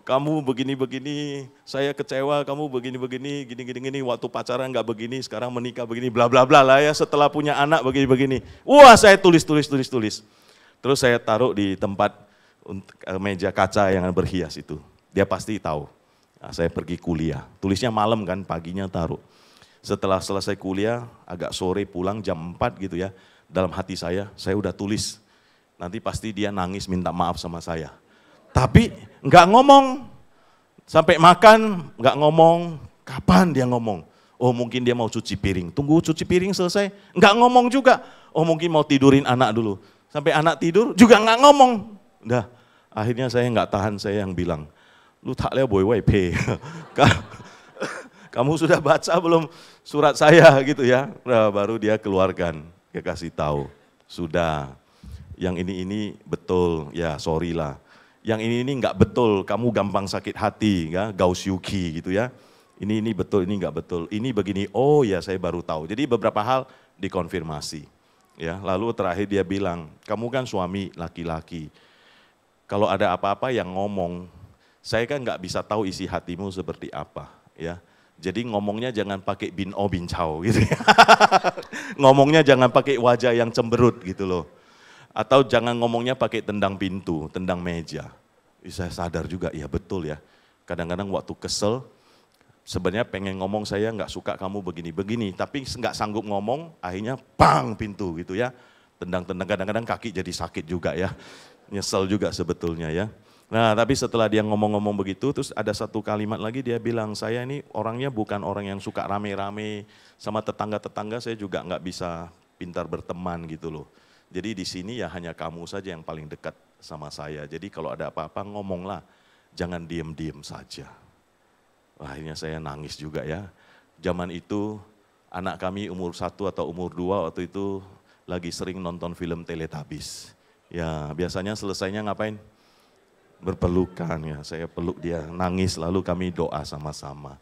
S2: Kamu begini-begini, saya kecewa, kamu begini-begini, gini-gini, waktu pacaran nggak begini, sekarang menikah begini, bla bla bla lah ya, setelah punya anak begini-begini. Wah saya tulis. Terus saya taruh di tempat meja kaca yang berhias itu. Dia pasti tahu. Nah, saya pergi kuliah, tulisnya malam kan, paginya taruh. Setelah selesai kuliah, agak sore pulang jam 4 gitu ya, dalam hati saya udah tulis. Nanti pasti dia nangis minta maaf sama saya. Tapi nggak ngomong, sampai makan nggak ngomong, kapan dia ngomong? Oh mungkin dia mau cuci piring, tunggu cuci piring selesai, nggak ngomong juga. Oh mungkin mau tidurin anak dulu, sampai anak tidur juga nggak ngomong. Udah, akhirnya saya nggak tahan, saya yang bilang, lu tak leo boy wai pe. Kamu sudah baca belum surat saya gitu ya? Nah, baru dia keluarkan, dia kasih tahu, sudah. Yang ini betul, ya sorry lah. Yang ini nggak betul, kamu gampang sakit hati, ya, Gausyuki gitu ya. Ini betul, ini nggak betul. Ini begini, oh ya saya baru tahu. Jadi beberapa hal dikonfirmasi. Ya, lalu terakhir dia bilang, kamu kan suami laki-laki. Kalau ada apa-apa yang ngomong, saya kan nggak bisa tahu isi hatimu seperti apa. Ya, jadi ngomongnya jangan pakai bin o bin chow gitu ya. Ngomongnya jangan pakai wajah yang cemberut gitu loh. Atau jangan ngomongnya pakai tendang pintu, tendang meja. Saya sadar juga, ya betul ya. Kadang-kadang waktu kesel, sebenarnya pengen ngomong saya nggak suka kamu begini-begini, tapi nggak sanggup ngomong, akhirnya bang pintu gitu ya. Tendang-tendang, kadang-kadang kaki jadi sakit juga ya. Nyesel juga sebetulnya ya. Nah tapi setelah dia ngomong-ngomong begitu, terus ada satu kalimat lagi dia bilang, saya ini orangnya bukan orang yang suka rame-rame, sama tetangga-tetangga saya juga nggak bisa pintar berteman gitu loh. Jadi di sini ya hanya kamu saja yang paling dekat sama saya. Jadi kalau ada apa-apa ngomonglah, jangan diem-diem saja. Wah, akhirnya saya nangis juga ya. Zaman itu anak kami umur 1 atau umur 2 waktu itu lagi sering nonton film Teletubbies. Ya biasanya selesainya ngapain? Berpelukan ya, saya peluk dia, nangis lalu kami doa sama-sama.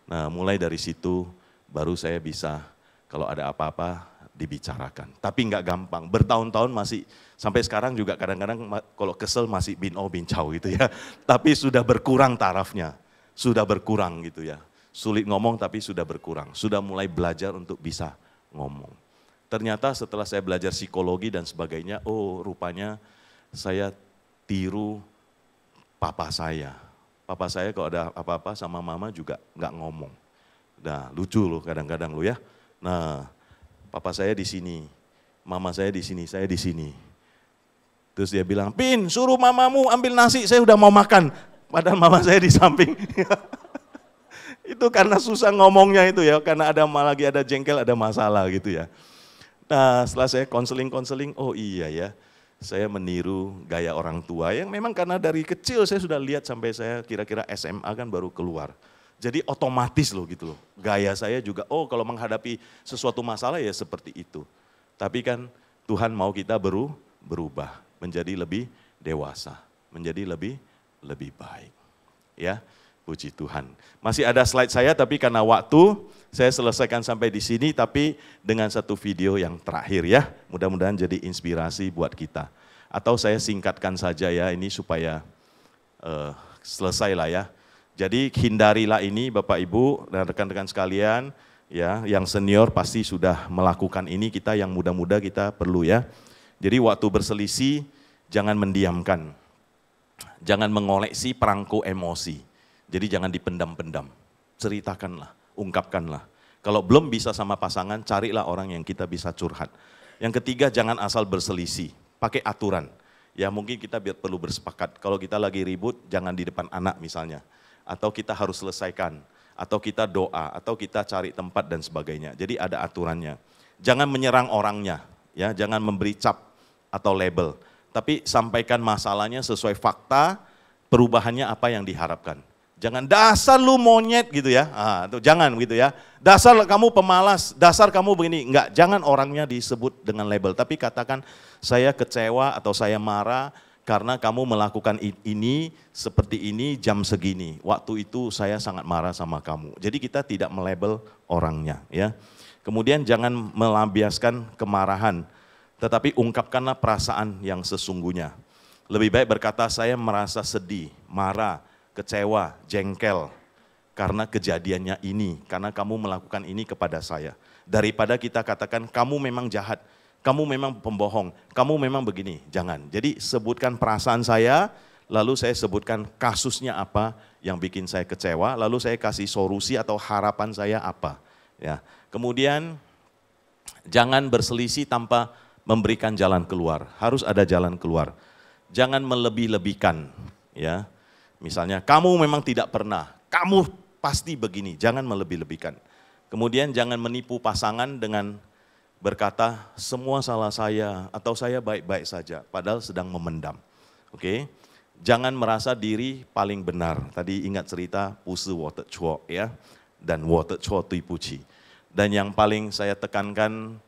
S2: Nah mulai dari situ baru saya bisa kalau ada apa-apa dibicarakan. Tapi nggak gampang, bertahun-tahun masih, sampai sekarang juga kadang-kadang kalau kesel masih bin o bin chow gitu ya. Tapi sudah berkurang tarafnya. sudah berkurang gitu ya. Sulit ngomong tapi sudah berkurang, sudah mulai belajar untuk bisa ngomong. Ternyata setelah saya belajar psikologi dan sebagainya, oh rupanya saya tiru papa saya. Papa saya kalau ada apa-apa sama mama juga nggak ngomong. Nah lucu loh kadang-kadang lo ya. Nah papa saya di sini, mama saya di sini, saya di sini. Terus dia bilang, Pin suruh mamamu ambil nasi, saya udah mau makan. Padahal mama saya di samping. Itu karena susah ngomongnya itu ya, karena lagi ada jengkel, ada masalah gitu ya. Nah setelah saya konseling, oh iya ya, saya meniru gaya orang tua yang memang karena dari kecil saya sudah lihat sampai saya kira-kira SMA kan baru keluar. Jadi otomatis loh gitu loh, gaya saya juga, oh kalau menghadapi sesuatu masalah ya seperti itu. Tapi kan Tuhan mau kita berubah, menjadi lebih dewasa, menjadi lebih baik. Ya. Puji Tuhan. Masih ada slide saya tapi karena waktu saya selesaikan sampai di sini tapi dengan satu video yang terakhir ya. Mudah-mudahan jadi inspirasi buat kita. Atau saya singkatkan saja ya ini supaya selesai lah ya. Jadi hindarilah ini Bapak Ibu dan rekan-rekan sekalian ya, yang senior pasti sudah melakukan ini, kita yang muda-muda kita perlu ya. Jadi waktu berselisih jangan mendiamkan. Jangan mengoleksi perangko emosi. Jadi jangan dipendam-pendam, ceritakanlah, ungkapkanlah. Kalau belum bisa sama pasangan, carilah orang yang kita bisa curhat. Yang ketiga, jangan asal berselisih, pakai aturan. Ya mungkin kita perlu bersepakat, kalau kita lagi ribut, jangan di depan anak misalnya. Atau kita harus selesaikan, atau kita doa, atau kita cari tempat dan sebagainya. Jadi ada aturannya. Jangan menyerang orangnya, ya, jangan memberi cap atau label. Tapi sampaikan masalahnya sesuai fakta, perubahannya apa yang diharapkan. Jangan dasar lu monyet gitu ya, jangan gitu ya. Dasar kamu pemalas, dasar kamu begini, enggak. Jangan orangnya disebut dengan label, tapi katakan saya kecewa atau saya marah karena kamu melakukan ini, seperti ini, jam segini. Waktu itu saya sangat marah sama kamu. Jadi kita tidak melabel orangnya ya. Kemudian jangan melampiaskan kemarahan, tetapi ungkapkanlah perasaan yang sesungguhnya. Lebih baik berkata saya merasa sedih, marah, kecewa, jengkel karena kejadiannya ini, karena kamu melakukan ini kepada saya. Daripada kita katakan kamu memang jahat, kamu memang pembohong, kamu memang begini, jangan. Jadi sebutkan perasaan saya, lalu saya sebutkan kasusnya apa yang bikin saya kecewa, lalu saya kasih solusi atau harapan saya apa. Ya. Kemudian jangan berselisih tanpa memberikan jalan keluar, harus ada jalan keluar. Jangan melebih-lebihkan, ya. Misalnya, kamu memang tidak pernah, kamu pasti begini, jangan melebih-lebihkan. Kemudian jangan menipu pasangan dengan berkata, semua salah saya, atau saya baik-baik saja, padahal sedang memendam. Oke? Jangan merasa diri paling benar. Tadi ingat cerita, Pusi Water Chuo ya, dan Water Chuo Tui Puci. Dan yang paling saya tekankan,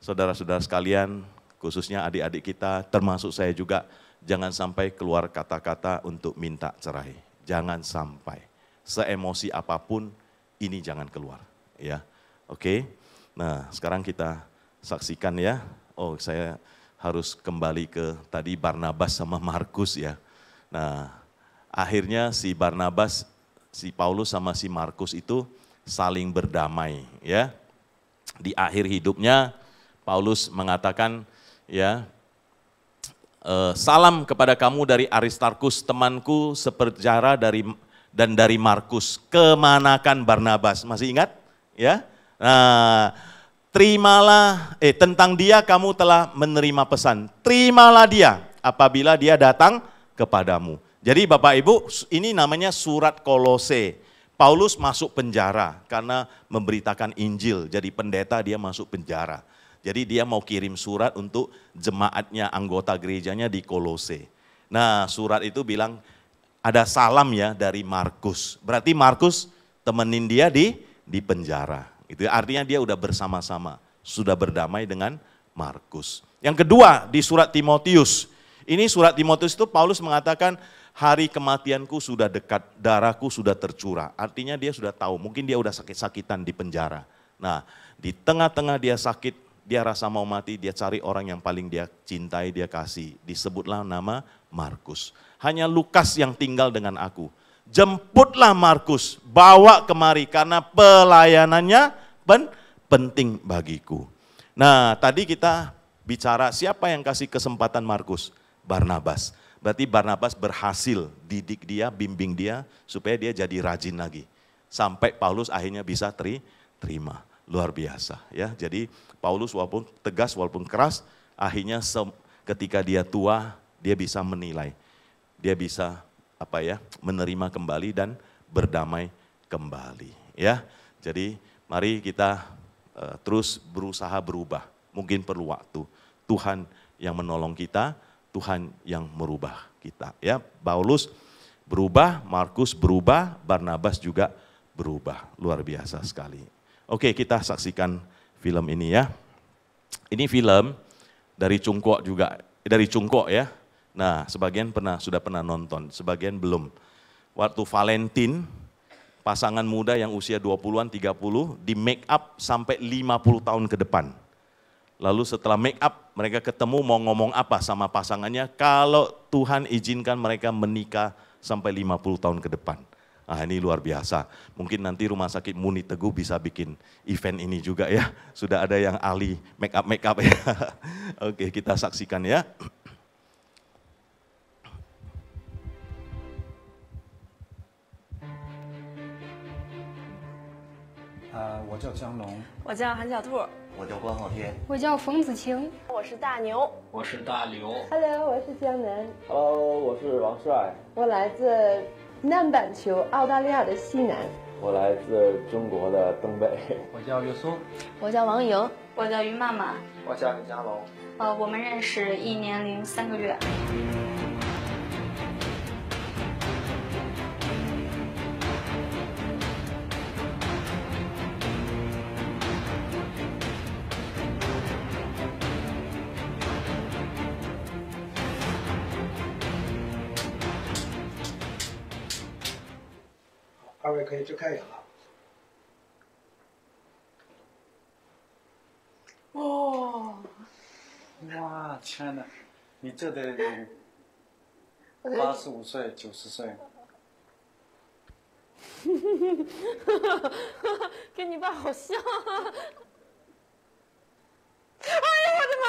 S2: saudara-saudara sekalian, khususnya adik-adik kita, termasuk saya juga, jangan sampai keluar kata-kata untuk minta cerai. Jangan sampai. Seemosi apapun ini jangan keluar, ya. Oke. Nah, sekarang kita saksikan ya. Oh, saya harus kembali ke tadi Barnabas sama Markus ya. Nah, akhirnya si Barnabas, si Paulus sama si Markus itu saling berdamai ya. Di akhir hidupnya Paulus mengatakan ya, salam kepada kamu dari Aristarkus, temanku sepenjara dan dari Markus. Kemanakan Barnabas? Masih ingat? Ya. Nah, terimalah, tentang dia kamu telah menerima pesan. Terimalah dia apabila dia datang kepadamu. Jadi Bapak Ibu, ini namanya surat Kolose. Paulus masuk penjara karena memberitakan Injil. Jadi pendeta dia masuk penjara. Jadi dia mau kirim surat untuk jemaatnya, anggota gerejanya di Kolose. Nah surat itu bilang ada salam ya dari Markus. Berarti Markus temenin dia di penjara. Itu artinya dia udah bersama-sama, sudah berdamai dengan Markus. Yang kedua di surat Timotius. Ini surat Timotius itu Paulus mengatakan hari kematianku sudah dekat, darahku sudah tercurah. Artinya dia sudah tahu, mungkin dia udah sakit-sakitan di penjara. Nah di tengah-tengah dia sakit, dia rasa mau mati, dia cari orang yang paling dia cintai, dia kasih. Disebutlah nama Markus. Hanya Lukas yang tinggal dengan aku. jemputlah Markus, bawa kemari karena pelayanannya penting bagiku. Nah, tadi kita bicara siapa yang kasih kesempatan Markus? Barnabas. Berarti Barnabas berhasil didik dia, bimbing dia supaya dia jadi rajin lagi. Sampai Paulus akhirnya bisa terima. Luar biasa ya. Jadi Paulus walaupun tegas, walaupun keras, akhirnya ketika dia tua, dia bisa menilai. Dia bisa menerima kembali dan berdamai kembali ya. Jadi mari kita terus berusaha berubah. Mungkin perlu waktu. Tuhan yang menolong kita, Tuhan yang merubah kita ya. Paulus berubah, Markus berubah, Barnabas juga berubah. Luar biasa sekali. Oke, kita saksikan film ini ya. Ini film dari Cungkook juga, dari Cungkook ya. Nah, sebagian sudah pernah nonton, sebagian belum. Waktu Valentine, pasangan muda yang usia 20-an, 30, di make up sampai 50 tahun ke depan. Lalu setelah make up, mereka ketemu mau ngomong apa sama pasangannya, kalau Tuhan izinkan mereka menikah sampai 50 tahun ke depan. Nah, ini luar biasa. Mungkin nanti Rumah Sakit Muni Teguh bisa bikin event ini juga ya. Sudah ada yang ahli make up ya. Oke, kita saksikan ya.
S13: 我叫江龙，
S14: 我叫韩小兔，
S13: 我叫关浩天，
S14: 我叫冯子晴，我是大牛，
S13: 我是大刘。
S15: Hello， 我是江南。
S16: Hello， 我是王帅。
S15: 我来自南半球澳大利亚的西南。
S16: 我来自中国的东北。
S13: 我叫岳松。
S14: 我叫王莹。
S17: 我叫于妈妈。
S16: 我叫李佳龙。
S17: 我们认识1年零3个月。
S13: 二位可以去开眼了。哇，亲爱的，你这得85岁、90岁。
S14: 跟你爸好像啊！哎呀，我的妈！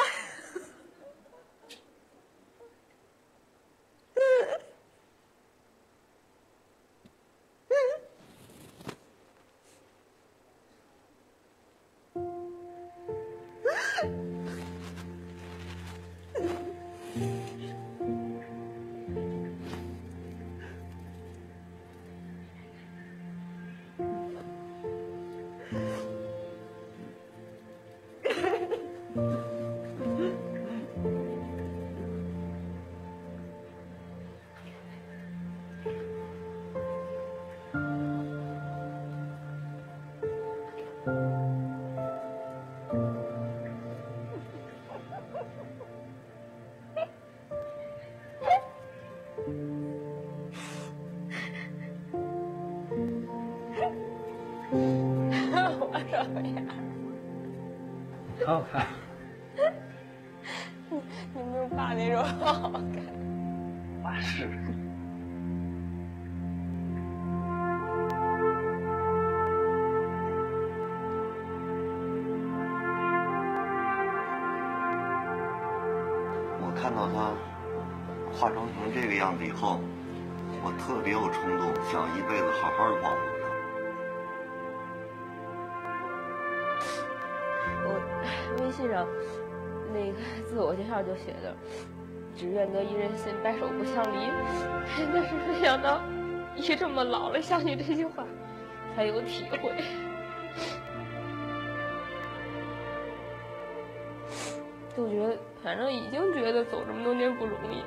S13: 好看。
S14: 你没有爸那种好看。
S13: 那是。
S18: 我看到她化妆成这个样子以后，我特别有冲动，想一辈子好好的保护她。
S14: 微信上那个自我介绍就写着“只愿得一人心，白首不相离”，但是没想到一这么老了，想起这句话才有体会。就觉得，反正已经觉得走这么多年不容易，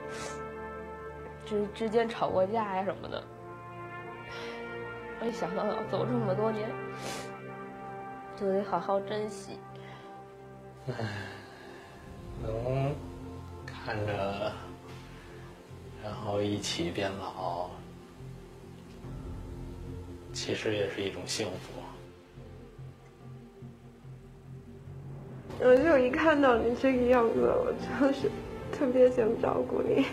S14: 之间吵过架呀什么的，我一想到要走这么多年，就得好好珍惜。
S19: 能看着，然后一起变老，其实也是一种幸福。
S20: 我就一看到你这个样子，我就是特别想照顾你。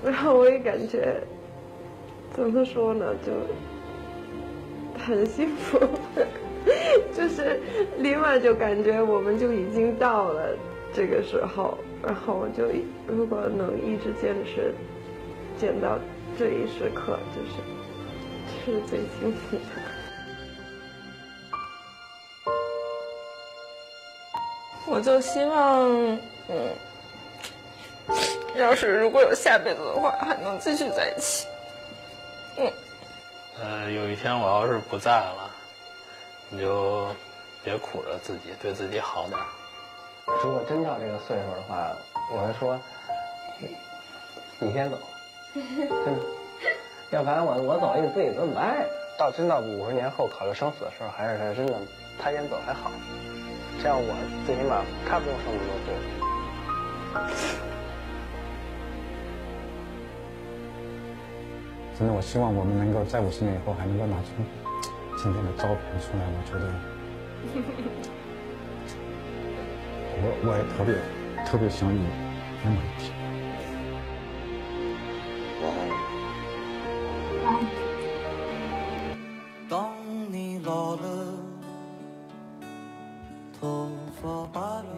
S20: 然后我也感觉怎么说呢，就很幸福，就是立马就感觉我们就已经到了这个时候，然后我就如果能一直坚持，见到这一时刻，就是最幸福的。
S14: 我就希望，要是如果有下辈子的话，还能继续在一起。
S19: 有一天我要是不在了，你就别苦着自己，对自己好点儿。
S21: 如果真到这个岁数的话，我会说，你先走，真的，要不然我走了你自己怎么办？真到50年后考虑生死的时候，还是真的他先走还好，这样我最起码他不用受那么多罪。
S22: 真的，我希望我们能够在50年以后还能够拿出今天的照片出来。我觉得，我也特别想你那么一天。
S23: 当你老了，头发白了，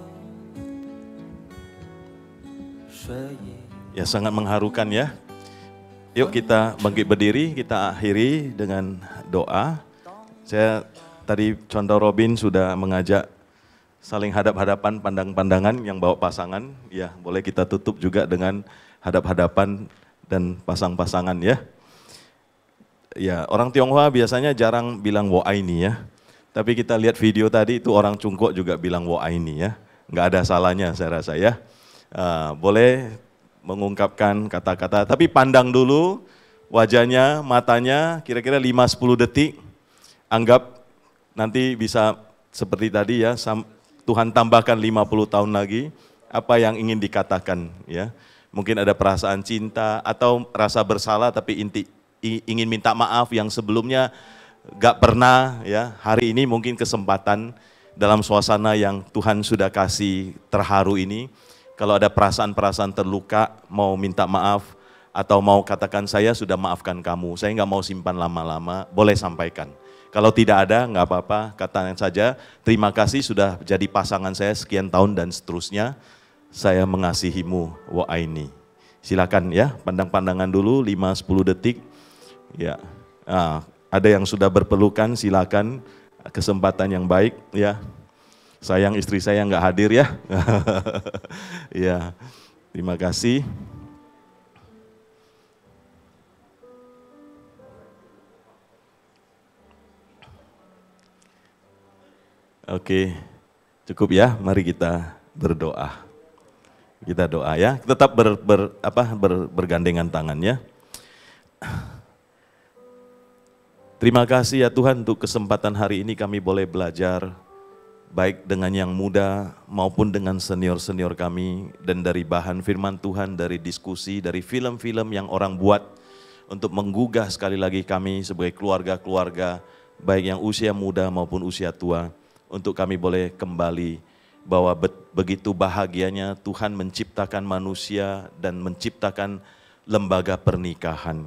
S23: 睡意。
S2: Ya, sangat mengharukan ya. Yuk kita bangkit berdiri, kita akhiri dengan doa. Saya tadi Contoh Robin sudah mengajak saling hadap-hadapan, pandang-pandangan yang bawa pasangan. Ya, boleh kita tutup juga dengan hadap-hadapan dan pasang-pasangan ya. Ya, orang Tionghoa biasanya jarang bilang wo aini ya. Tapi kita lihat video tadi itu orang Cungkok juga bilang wo aini ya. Nggak ada salahnya saya rasa ya. Boleh mengungkapkan kata-kata, tapi pandang dulu wajahnya, matanya, kira-kira 5-10 detik, anggap nanti bisa seperti tadi ya, Tuhan tambahkan 50 tahun lagi, apa yang ingin dikatakan ya, mungkin ada perasaan cinta atau rasa bersalah tapi ingin minta maaf yang sebelumnya gak pernah ya, hari ini mungkin kesempatan dalam suasana yang Tuhan sudah kasih terharu ini. Kalau ada perasaan-perasaan terluka, mau minta maaf, atau mau katakan saya sudah maafkan kamu, saya nggak mau simpan lama-lama, boleh sampaikan. Kalau tidak ada, nggak apa-apa, katakan saja, terima kasih sudah jadi pasangan saya sekian tahun dan seterusnya, saya mengasihimu, wa aini. Silakan ya, pandang-pandangan dulu, 5-10 detik. Ya, ada yang sudah berpelukan, silakan, kesempatan yang baik ya. Sayang istri saya nggak hadir ya. Ya, terima kasih. Oke, cukup ya. Mari kita berdoa. Kita doa ya. Tetap bergandengan tangan ya. Terima kasih ya Tuhan untuk kesempatan hari ini kami boleh belajar baik dengan yang muda maupun dengan senior-senior kami, dan dari bahan firman Tuhan, dari diskusi, dari film-film yang orang buat untuk menggugah sekali lagi kami sebagai keluarga-keluarga, baik yang usia muda maupun usia tua, untuk kami boleh kembali bahwa begitu bahagianya Tuhan menciptakan manusia dan menciptakan lembaga pernikahan.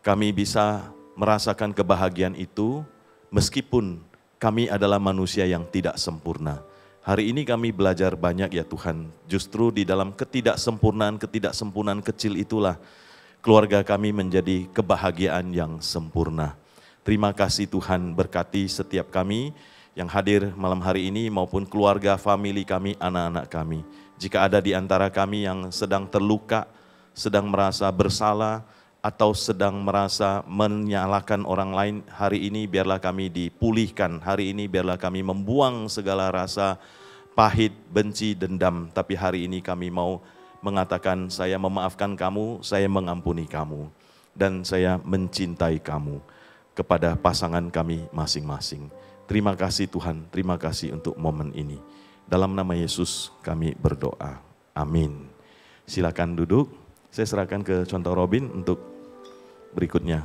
S2: Kami bisa merasakan kebahagiaan itu meskipun kami adalah manusia yang tidak sempurna. Hari ini kami belajar banyak ya Tuhan. Justru di dalam ketidaksempurnaan kecil itulah keluarga kami menjadi kebahagiaan yang sempurna. Terima kasih Tuhan, berkati setiap kami yang hadir malam hari ini maupun keluarga, famili kami, anak-anak kami. Jika ada di antara kami yang sedang terluka, sedang merasa bersalah, atau sedang merasa menyalahkan orang lain, hari ini biarlah kami dipulihkan, hari ini biarlah kami membuang segala rasa pahit, benci, dendam, tapi hari ini kami mau mengatakan saya memaafkan kamu, saya mengampuni kamu, dan saya mencintai kamu kepada pasangan kami masing-masing. Terima kasih Tuhan, terima kasih untuk momen ini. Dalam nama Yesus kami berdoa, amin. Silakan duduk. Saya serahkan ke Contoh Robin untuk berikutnya.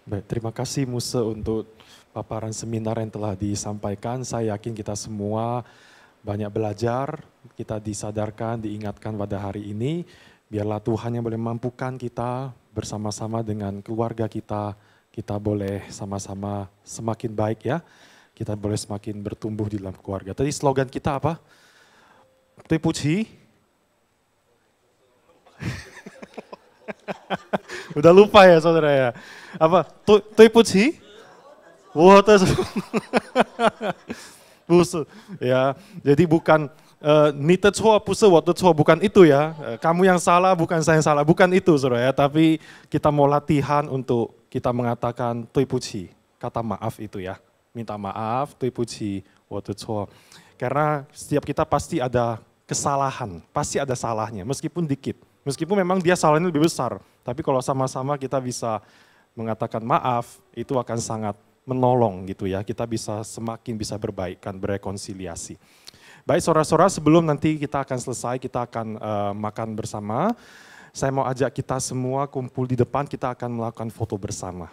S1: Baik, terima kasih Muse untuk paparan seminar yang telah disampaikan. Saya yakin kita semua banyak belajar, kita disadarkan, diingatkan pada hari ini. Biarlah Tuhan yang boleh mampukan kita bersama-sama dengan keluarga kita boleh sama-sama semakin baik ya. Kita boleh semakin bertumbuh di dalam keluarga. Tadi slogan kita apa? Tuipuchi. Udah lupa ya saudara ya. Apa? Tuipuchi? Ya, jadi bukan bukan itu ya. Kamu yang salah, bukan saya yang salah, bukan itu saudara ya. Tapi kita mau latihan untuk kita mengatakan tuipuchi, kata maaf itu ya. Minta maaf, tuipuchi, karena setiap kita pasti ada kesalahan, pasti ada salahnya, meskipun dikit. Meskipun memang dia salahnya lebih besar, tapi kalau sama-sama kita bisa mengatakan maaf, itu akan sangat menolong gitu ya. Kita bisa semakin bisa berbaikan, berekonsiliasi. Baik saudara-saudara, sebelum nanti kita akan selesai, kita akan makan bersama. Saya mau ajak kita semua kumpul di depan, kita akan melakukan foto bersama.